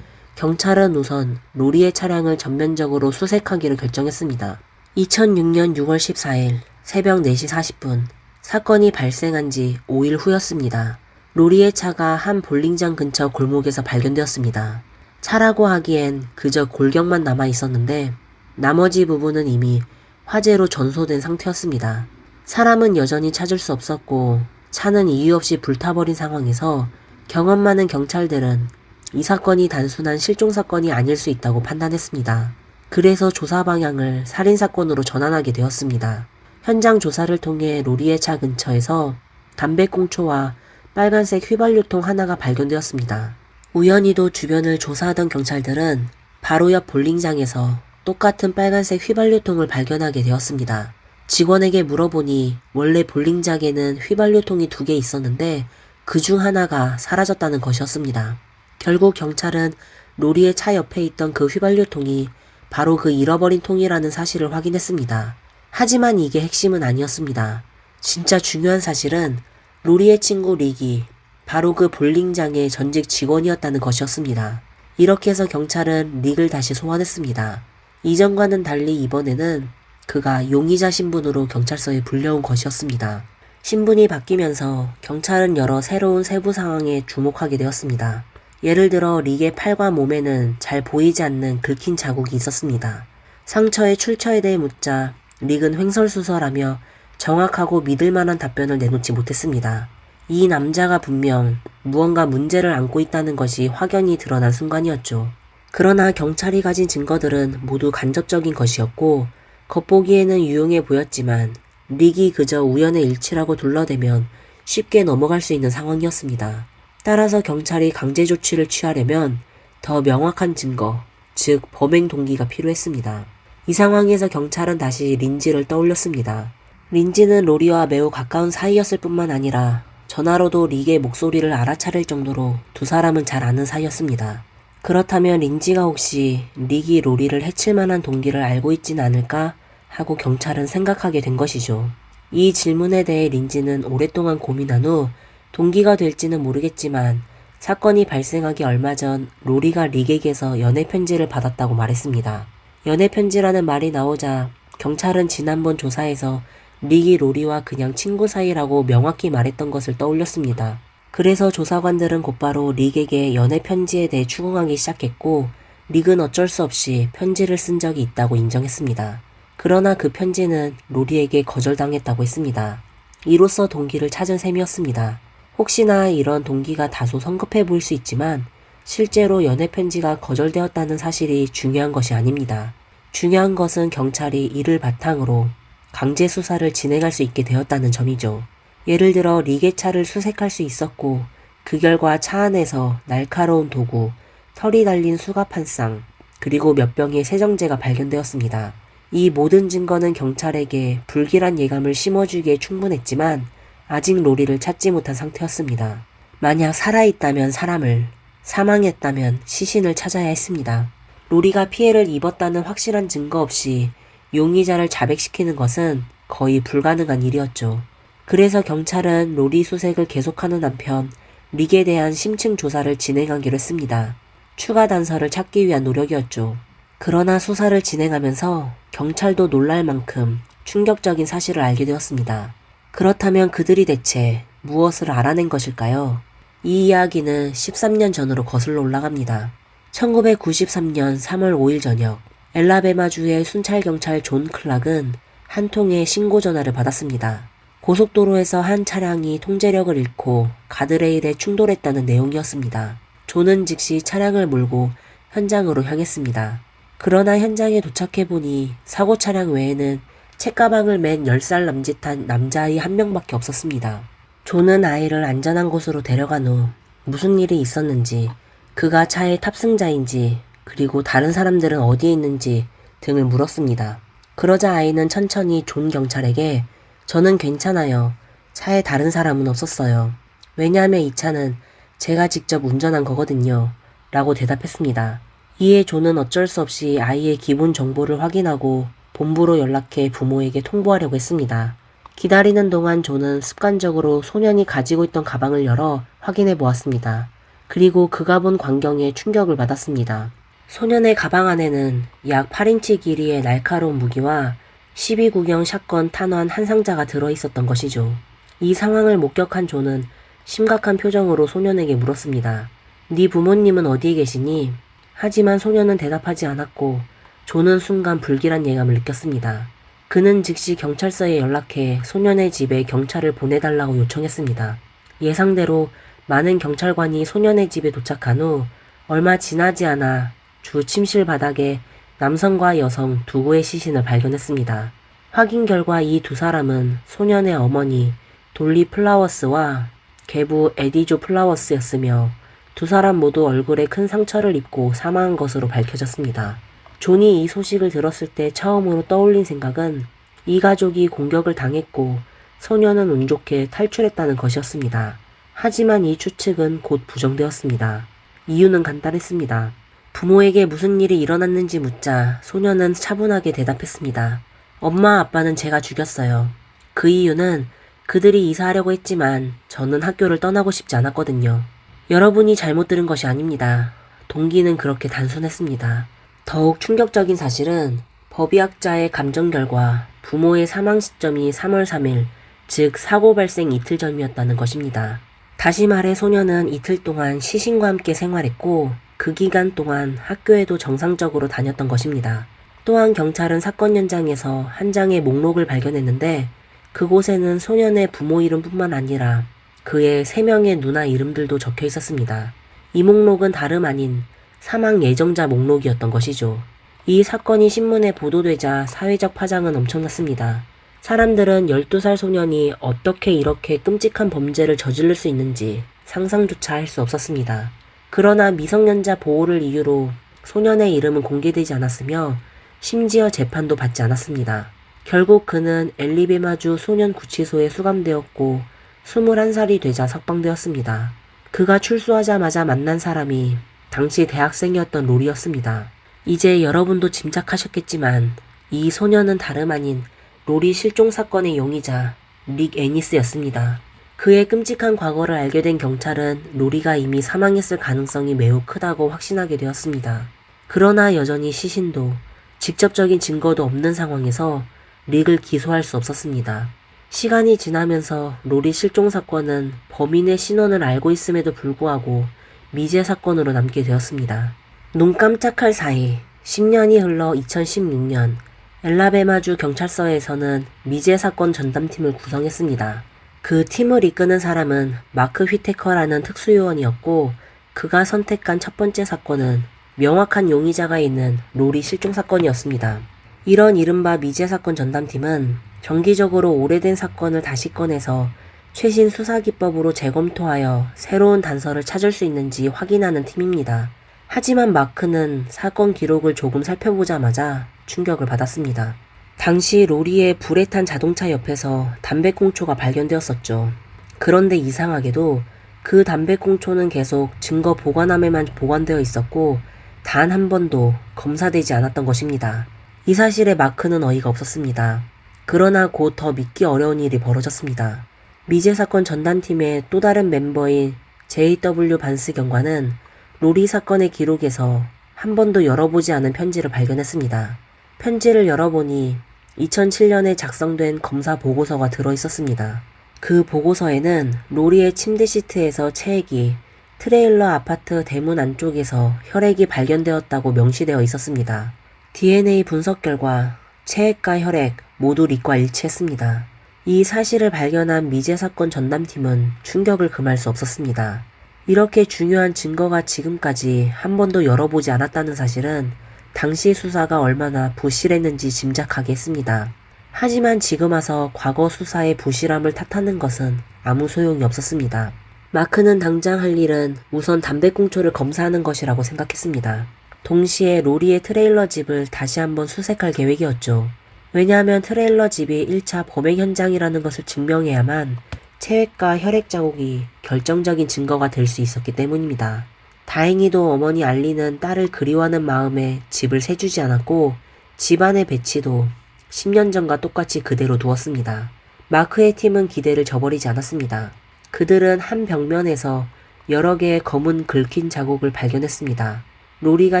경찰은 우선 로리의 차량을 전면적으로 수색하기로 결정했습니다. 2006년 6월 14일 새벽 4시 40분 사건이 발생한 지 5일 후였습니다. 로리의 차가 한 볼링장 근처 골목에서 발견되었습니다. 차라고 하기엔 그저 골격만 남아 있었는데 나머지 부분은 이미 화재로 전소된 상태였습니다. 사람은 여전히 찾을 수 없었고 차는 이유 없이 불타버린 상황에서 경험 많은 경찰들은 이 사건이 단순한 실종사건이 아닐 수 있다고 판단했습니다. 그래서 조사 방향을 살인사건으로 전환하게 되었습니다. 현장 조사를 통해 로리의 차 근처에서 담배꽁초와 빨간색 휘발유통 하나가 발견되었습니다. 우연히도 주변을 조사하던 경찰들은 바로 옆 볼링장에서 똑같은 빨간색 휘발유통을 발견하게 되었습니다. 직원에게 물어보니 원래 볼링장에는 휘발유통이 2개 있었는데 그중 하나가 사라졌다는 것이었습니다. 결국 경찰은 로리의 차 옆에 있던 그 휘발유통이 바로 그 잃어버린 통이라는 사실을 확인했습니다. 하지만 이게 핵심은 아니었습니다. 진짜 중요한 사실은 로리의 친구 릭이 바로 그 볼링장의 전직 직원이었다는 것이었습니다. 이렇게 해서 경찰은 릭을 다시 소환했습니다. 이전과는 달리 이번에는 그가 용의자 신분으로 경찰서에 불려온 것이었습니다. 신분이 바뀌면서 경찰은 여러 새로운 세부 상황에 주목하게 되었습니다. 예를 들어 릭의 팔과 몸에는 잘 보이지 않는 긁힌 자국이 있었습니다. 상처의 출처에 대해 묻자 릭은 횡설수설하며 정확하고 믿을 만한 답변을 내놓지 못했습니다. 이 남자가 분명 무언가 문제를 안고 있다는 것이 확연히 드러난 순간이었죠. 그러나 경찰이 가진 증거들은 모두 간접적인 것이었고 겉보기에는 유용해 보였지만 릭이 그저 우연의 일치라고 둘러대면 쉽게 넘어갈 수 있는 상황이었습니다. 따라서 경찰이 강제 조치를 취하려면 더 명확한 증거, 즉 범행 동기가 필요했습니다. 이 상황에서 경찰은 다시 린지를 떠올렸습니다. 린지는 로리와 매우 가까운 사이였을 뿐만 아니라 전화로도 릭의 목소리를 알아차릴 정도로 두 사람은 잘 아는 사이였습니다. 그렇다면 린지가 혹시 릭이 로리를 해칠 만한 동기를 알고 있진 않을까 하고 경찰은 생각하게 된 것이죠. 이 질문에 대해 린지는 오랫동안 고민한 후 동기가 될지는 모르겠지만 사건이 발생하기 얼마 전 로리가 릭에게서 연애 편지를 받았다고 말했습니다. 연애 편지라는 말이 나오자 경찰은 지난번 조사에서 릭이 로리와 그냥 친구 사이라고 명확히 말했던 것을 떠올렸습니다. 그래서 조사관들은 곧바로 릭에게 연애 편지에 대해 추궁하기 시작했고 릭은 어쩔 수 없이 편지를 쓴 적이 있다고 인정했습니다. 그러나 그 편지는 로리에게 거절당했다고 했습니다. 이로써 동기를 찾은 셈이었습니다. 혹시나 이런 동기가 다소 성급해 보일 수 있지만 실제로 연애 편지가 거절되었다는 사실이 중요한 것이 아닙니다. 중요한 것은 경찰이 이를 바탕으로 강제 수사를 진행할 수 있게 되었다는 점이죠. 예를 들어 릭의 차를 수색할 수 있었고 그 결과 차 안에서 날카로운 도구, 털이 달린 수갑 한 쌍, 그리고 몇 병의 세정제가 발견되었습니다. 이 모든 증거는 경찰에게 불길한 예감을 심어주기에 충분했지만 아직 로리를 찾지 못한 상태였습니다. 만약 살아있다면 사람을, 사망했다면 시신을 찾아야 했습니다. 로리가 피해를 입었다는 확실한 증거 없이 용의자를 자백시키는 것은 거의 불가능한 일이었죠. 그래서 경찰은 로리 수색을 계속하는 한편 릭에 대한 심층 조사를 진행하기로 했습니다. 추가 단서를 찾기 위한 노력이었죠. 그러나 수사를 진행하면서 경찰도 놀랄 만큼 충격적인 사실을 알게 되었습니다. 그렇다면 그들이 대체 무엇을 알아낸 것일까요? 이 이야기는 13년 전으로 거슬러 올라갑니다. 1993년 3월 5일 저녁, 엘라베마주의 순찰경찰 존 클락은 한 통의 신고 전화를 받았습니다. 고속도로에서 한 차량이 통제력을 잃고 가드레일에 충돌했다는 내용이었습니다. 존은 즉시 차량을 몰고 현장으로 향했습니다. 그러나 현장에 도착해보니 사고 차량 외에는 책가방을 맨 10살 남짓한 남자아이 한 명밖에 없었습니다. 존은 아이를 안전한 곳으로 데려간 후 무슨 일이 있었는지, 그가 차의 탑승자인지, 그리고 다른 사람들은 어디에 있는지 등을 물었습니다. 그러자 아이는 천천히 존 경찰에게 저는 괜찮아요. 차에 다른 사람은 없었어요. 왜냐하면 이 차는 제가 직접 운전한 거거든요. 라고 대답했습니다. 이에 존은 어쩔 수 없이 아이의 기본 정보를 확인하고 본부로 연락해 부모에게 통보하려고 했습니다. 기다리는 동안 존은 습관적으로 소년이 가지고 있던 가방을 열어 확인해 보았습니다. 그리고 그가 본 광경에 충격을 받았습니다. 소년의 가방 안에는 약 8인치 길이의 날카로운 무기와 12구경 샷건 탄환 한 상자가 들어있었던 것이죠. 이 상황을 목격한 존은 심각한 표정으로 소년에게 물었습니다. 네 부모님은 어디에 계시니? 하지만 소년은 대답하지 않았고 존은 순간 불길한 예감을 느꼈습니다. 그는 즉시 경찰서에 연락해 소년의 집에 경찰을 보내달라고 요청했습니다. 예상대로 많은 경찰관이 소년의 집에 도착한 후 얼마 지나지 않아 주 침실 바닥에 남성과 여성 두구의 시신을 발견했습니다. 확인 결과 이 두 사람은 소년의 어머니 돌리 플라워스와 계부 에디조 플라워스였으며 두 사람 모두 얼굴에 큰 상처를 입고 사망한 것으로 밝혀졌습니다. 존이 이 소식을 들었을 때 처음으로 떠올린 생각은 이 가족이 공격을 당했고 소년은 운 좋게 탈출했다는 것이었습니다. 하지만 이 추측은 곧 부정되었습니다. 이유는 간단했습니다. 부모에게 무슨 일이 일어났는지 묻자 소년은 차분하게 대답했습니다. 엄마 아빠는 제가 죽였어요. 그 이유는 그들이 이사하려고 했지만 저는 학교를 떠나고 싶지 않았거든요. 여러분이 잘못 들은 것이 아닙니다. 동기는 그렇게 단순했습니다. 더욱 충격적인 사실은 법의학자의 감정 결과 부모의 사망 시점이 3월 3일, 즉 사고 발생 이틀 전이었다는 것입니다. 다시 말해 소년은 이틀 동안 시신과 함께 생활했고 그 기간 동안 학교에도 정상적으로 다녔던 것입니다. 또한 경찰은 사건 현장에서 한 장의 목록을 발견했는데 그곳에는 소년의 부모 이름뿐만 아니라 그의 3명의 누나 이름들도 적혀 있었습니다. 이 목록은 다름 아닌 사망 예정자 목록이었던 것이죠. 이 사건이 신문에 보도되자 사회적 파장은 엄청났습니다. 사람들은 12살 소년이 어떻게 이렇게 끔찍한 범죄를 저지를 수 있는지 상상조차 할 수 없었습니다. 그러나 미성년자 보호를 이유로 소년의 이름은 공개되지 않았으며 심지어 재판도 받지 않았습니다. 결국 그는 엘리베마주 소년구치소에 수감되었고 21살이 되자 석방되었습니다. 그가 출소하자마자 만난 사람이 당시 대학생이었던 로리였습니다. 이제 여러분도 짐작하셨겠지만 이 소년은 다름 아닌 로리 실종 사건의 용의자 릭 애니스였습니다. 그의 끔찍한 과거를 알게 된 경찰은 로리가 이미 사망했을 가능성이 매우 크다고 확신하게 되었습니다. 그러나 여전히 시신도 직접적인 증거도 없는 상황에서 릭을 기소할 수 없었습니다. 시간이 지나면서 로리 실종 사건은 범인의 신원을 알고 있음에도 불구하고 미제 사건으로 남게 되었습니다. 눈 깜짝할 사이 10년이 흘러 2016년 엘라베마주 경찰서에서는 미제 사건 전담팀을 구성했습니다. 그 팀을 이끄는 사람은 마크 휘테커라는 특수요원이었고 그가 선택한 첫 번째 사건은 명확한 용의자가 있는 로리 실종 사건이었습니다. 이런 이른바 미제 사건 전담팀은 정기적으로 오래된 사건을 다시 꺼내서 최신 수사 기법으로 재검토하여 새로운 단서를 찾을 수 있는지 확인하는 팀입니다. 하지만 마크는 사건 기록을 조금 살펴보자마자 충격을 받았습니다. 당시 로리의 불에 탄 자동차 옆에서 담배꽁초가 발견되었었죠. 그런데 이상하게도 그 담배꽁초는 계속 증거 보관함에만 보관되어 있었고 단 한 번도 검사되지 않았던 것입니다. 이 사실에 마크는 어이가 없었습니다. 그러나 곧 더 믿기 어려운 일이 벌어졌습니다. 미제 사건 전담팀의 또 다른 멤버인 J.W. 반스 경관은 로리 사건의 기록에서 한 번도 열어보지 않은 편지를 발견했습니다. 편지를 열어보니 2007년에 작성된 검사 보고서가 들어있었습니다. 그 보고서에는 로리의 침대 시트에서 체액이, 트레일러 아파트 대문 안쪽에서 혈액이 발견되었다고 명시되어 있었습니다. DNA 분석 결과 체액과 혈액 모두 릭과 일치했습니다. 이 사실을 발견한 미제 사건 전담팀은 충격을 금할 수 없었습니다. 이렇게 중요한 증거가 지금까지 한 번도 열어보지 않았다는 사실은 당시 수사가 얼마나 부실했는지 짐작하게 했습니다. 하지만 지금 와서 과거 수사의 부실함을 탓하는 것은 아무 소용이 없었습니다. 마크는 당장 할 일은 우선 담배꽁초를 검사하는 것이라고 생각했습니다. 동시에 로리의 트레일러 집을 다시 한번 수색할 계획이었죠. 왜냐하면 트레일러 집이 1차 범행 현장이라는 것을 증명해야만 체액과 혈액 자국이 결정적인 증거가 될 수 있었기 때문입니다. 다행히도 어머니 알리는 딸을 그리워하는 마음에 집을 새주지 않았고 집안의 배치도 10년 전과 똑같이 그대로 두었습니다. 마크의 팀은 기대를 저버리지 않았습니다. 그들은 한 벽면에서 여러 개의 검은 긁힌 자국을 발견했습니다. 로리가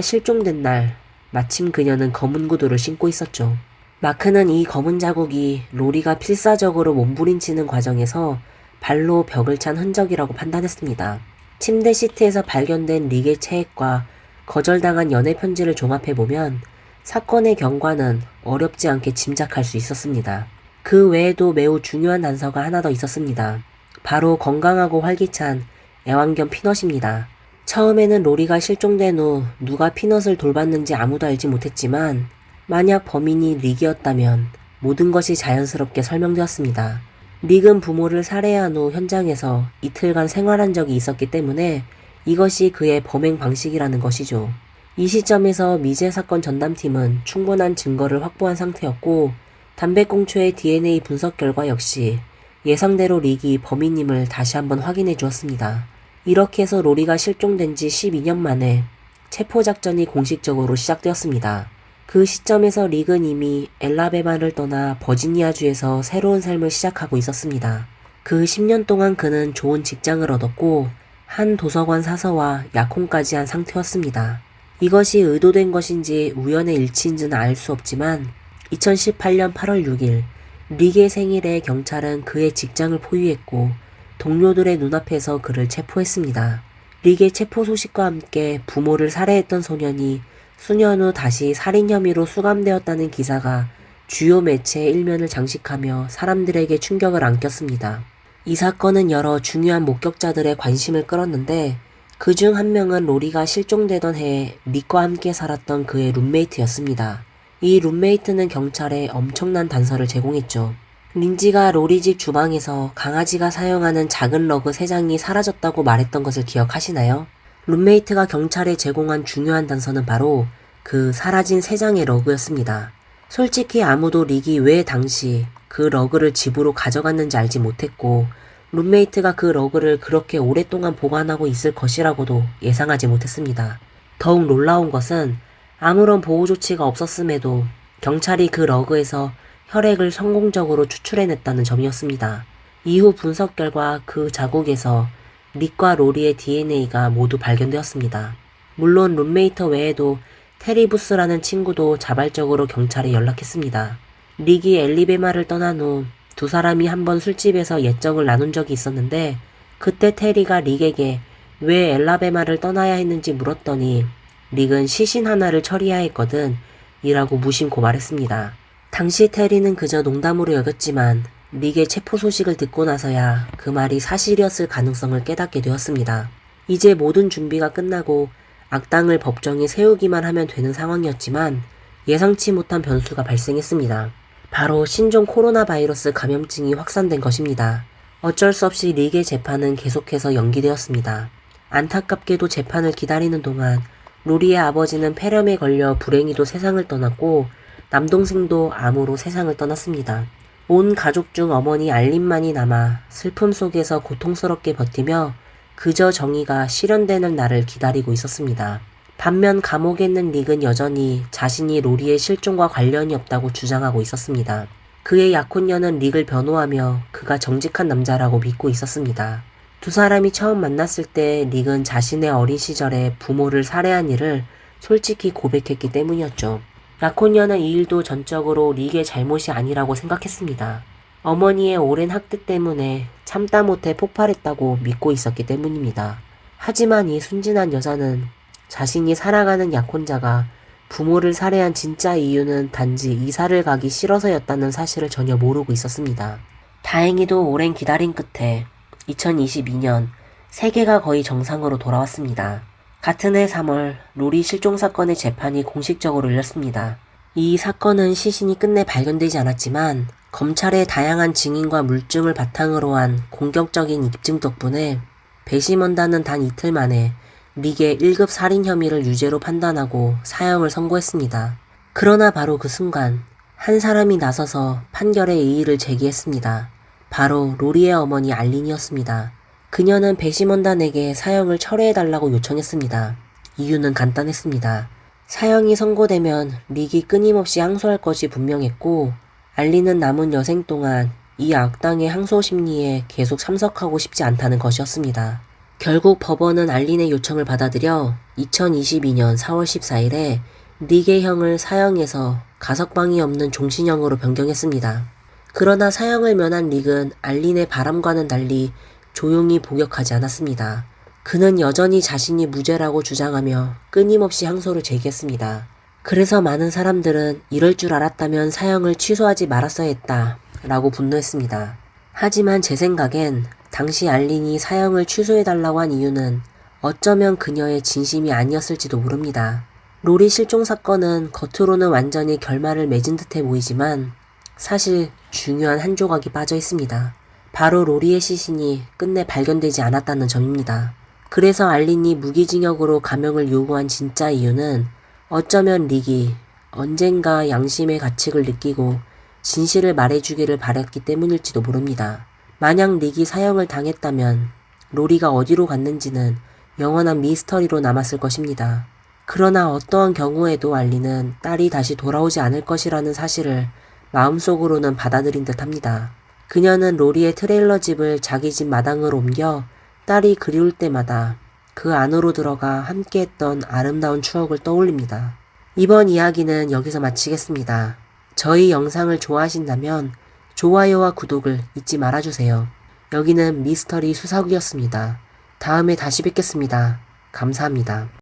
실종된 날 마침 그녀는 검은 구두를 신고 있었죠. 마크는 이 검은 자국이 로리가 필사적으로 몸부림치는 과정에서 발로 벽을 찬 흔적이라고 판단했습니다. 침대 시트에서 발견된 릭의 체액과 거절당한 연애 편지를 종합해보면 사건의 경과는 어렵지 않게 짐작할 수 있었습니다. 그 외에도 매우 중요한 단서가 하나 더 있었습니다. 바로 건강하고 활기찬 애완견 피넛입니다. 처음에는 로리가 실종된 후 누가 피넛을 돌봤는지 아무도 알지 못했지만 만약 범인이 릭이었다면 모든 것이 자연스럽게 설명되었습니다. 릭은 부모를 살해한 후 현장에서 이틀간 생활한 적이 있었기 때문에 이것이 그의 범행 방식이라는 것이죠. 이 시점에서 미제 사건 전담팀은 충분한 증거를 확보한 상태였고 담배꽁초의 DNA 분석 결과 역시 예상대로 릭이 범인임을 다시 한번 확인해 주었습니다. 이렇게 해서 로리가 실종된 지 12년 만에 체포작전이 공식적으로 시작되었습니다. 그 시점에서 릭은 이미 엘라베마를 떠나 버지니아주에서 새로운 삶을 시작하고 있었습니다. 그 10년 동안 그는 좋은 직장을 얻었고 한 도서관 사서와 약혼까지 한 상태였습니다. 이것이 의도된 것인지 우연의 일치인지는 알 수 없지만 2018년 8월 6일 릭의 생일에 경찰은 그의 직장을 포위했고 동료들의 눈앞에서 그를 체포했습니다. 릭의 체포 소식과 함께 부모를 살해했던 소년이 수년 후 다시 살인 혐의로 수감되었다는 기사가 주요 매체의 일면을 장식하며 사람들에게 충격을 안겼습니다. 이 사건은 여러 중요한 목격자들의 관심을 끌었는데 그중 한 명은 로리가 실종되던 해에 릭과 함께 살았던 그의 룸메이트였습니다. 이 룸메이트는 경찰에 엄청난 단서를 제공했죠. 린지가 로리 집 주방에서 강아지가 사용하는 작은 러그 3장이 사라졌다고 말했던 것을 기억하시나요? 룸메이트가 경찰에 제공한 중요한 단서는 바로 그 사라진 3장의 러그였습니다. 솔직히 아무도 릭이 왜 당시 그 러그를 집으로 가져갔는지 알지 못했고 룸메이트가 그 러그를 그렇게 오랫동안 보관하고 있을 것이라고도 예상하지 못했습니다. 더욱 놀라운 것은 아무런 보호 조치가 없었음에도 경찰이 그 러그에서 혈액을 성공적으로 추출해냈다는 점이었습니다. 이후 분석 결과 그 자국에서 릭과 로리의 DNA가 모두 발견되었습니다. 물론 룸메이트 외에도 테리 부스라는 친구도 자발적으로 경찰에 연락했습니다. 릭이 엘리베마를 떠난 후 두 사람이 한번 술집에서 옛적을 나눈 적이 있었는데 그때 테리가 릭에게 왜 엘라베마를 떠나야 했는지 물었더니 릭은 시신 하나를 처리해야 했거든 이라고 무심코 말했습니다. 당시 테리는 그저 농담으로 여겼지만 릭의 체포 소식을 듣고 나서야 그 말이 사실이었을 가능성을 깨닫게 되었습니다. 이제 모든 준비가 끝나고 악당을 법정에 세우기만 하면 되는 상황이었지만 예상치 못한 변수가 발생했습니다. 바로 신종 코로나 바이러스 감염증이 확산된 것입니다. 어쩔 수 없이 리그의 재판은 계속해서 연기되었습니다. 안타깝게도 재판을 기다리는 동안 로리의 아버지는 폐렴에 걸려 불행히도 세상을 떠났고 남동생도 암으로 세상을 떠났습니다. 온 가족 중 어머니 알린만이 남아 슬픔 속에서 고통스럽게 버티며 그저 정의가 실현되는 날을 기다리고 있었습니다. 반면 감옥에 있는 릭은 여전히 자신이 로리의 실종과 관련이 없다고 주장하고 있었습니다. 그의 약혼녀는 릭을 변호하며 그가 정직한 남자라고 믿고 있었습니다. 두 사람이 처음 만났을 때 릭은 자신의 어린 시절에 부모를 살해한 일을 솔직히 고백했기 때문이었죠. 약혼녀는 이 일도 전적으로 릭의 잘못이 아니라고 생각했습니다. 어머니의 오랜 학대 때문에 참다 못해 폭발했다고 믿고 있었기 때문입니다. 하지만 이 순진한 여자는 자신이 살아가는 약혼자가 부모를 살해한 진짜 이유는 단지 이사를 가기 싫어서였다는 사실을 전혀 모르고 있었습니다. 다행히도 오랜 기다림 끝에 2022년 세계가 거의 정상으로 돌아왔습니다. 같은 해 3월 로리 실종 사건의 재판이 공식적으로 열렸습니다. 이 사건은 시신이 끝내 발견되지 않았지만 검찰의 다양한 증인과 물증을 바탕으로 한 공격적인 입증 덕분에 배심원단은 단 이틀 만에 릭의 1급 살인 혐의를 유죄로 판단하고 사형을 선고했습니다. 그러나 바로 그 순간 한 사람이 나서서 판결에 이의를 제기했습니다. 바로 로리의 어머니 알린이었습니다. 그녀는 배심원단에게 사형을 철회해달라고 요청했습니다. 이유는 간단했습니다. 사형이 선고되면 릭이 끊임없이 항소할 것이 분명했고 알린은 남은 여생 동안 이 악당의 항소 심리에 계속 참석하고 싶지 않다는 것이었습니다. 결국 법원은 알린의 요청을 받아들여 2022년 4월 14일에 릭의 형을 사형에서 가석방이 없는 종신형으로 변경했습니다. 그러나 사형을 면한 릭은 알린의 바람과는 달리 조용히 복역하지 않았습니다. 그는 여전히 자신이 무죄라고 주장하며 끊임없이 항소를 제기했습니다. 그래서 많은 사람들은 이럴 줄 알았다면 사형을 취소하지 말았어야 했다 라고 분노했습니다. 하지만 제 생각엔 당시 알린이 사형을 취소해달라고 한 이유는 어쩌면 그녀의 진심이 아니었을지도 모릅니다. 로리 실종 사건은 겉으로는 완전히 결말을 맺은 듯해 보이지만 사실 중요한 한 조각이 빠져 있습니다. 바로 로리의 시신이 끝내 발견되지 않았다는 점입니다. 그래서 알린이 무기징역으로 감형을 요구한 진짜 이유는 어쩌면 릭이 언젠가 양심의 가책을 느끼고 진실을 말해주기를 바랐기 때문일지도 모릅니다. 만약 릭이 사형을 당했다면 로리가 어디로 갔는지는 영원한 미스터리로 남았을 것입니다. 그러나 어떠한 경우에도 알린은 딸이 다시 돌아오지 않을 것이라는 사실을 마음속으로는 받아들인 듯합니다. 그녀는 로리의 트레일러 집을 자기 집 마당으로 옮겨 딸이 그리울 때마다 그 안으로 들어가 함께했던 아름다운 추억을 떠올립니다. 이번 이야기는 여기서 마치겠습니다. 저희 영상을 좋아하신다면 좋아요와 구독을 잊지 말아주세요. 여기는 미스터리 수사국이었습니다. 다음에 다시 뵙겠습니다. 감사합니다.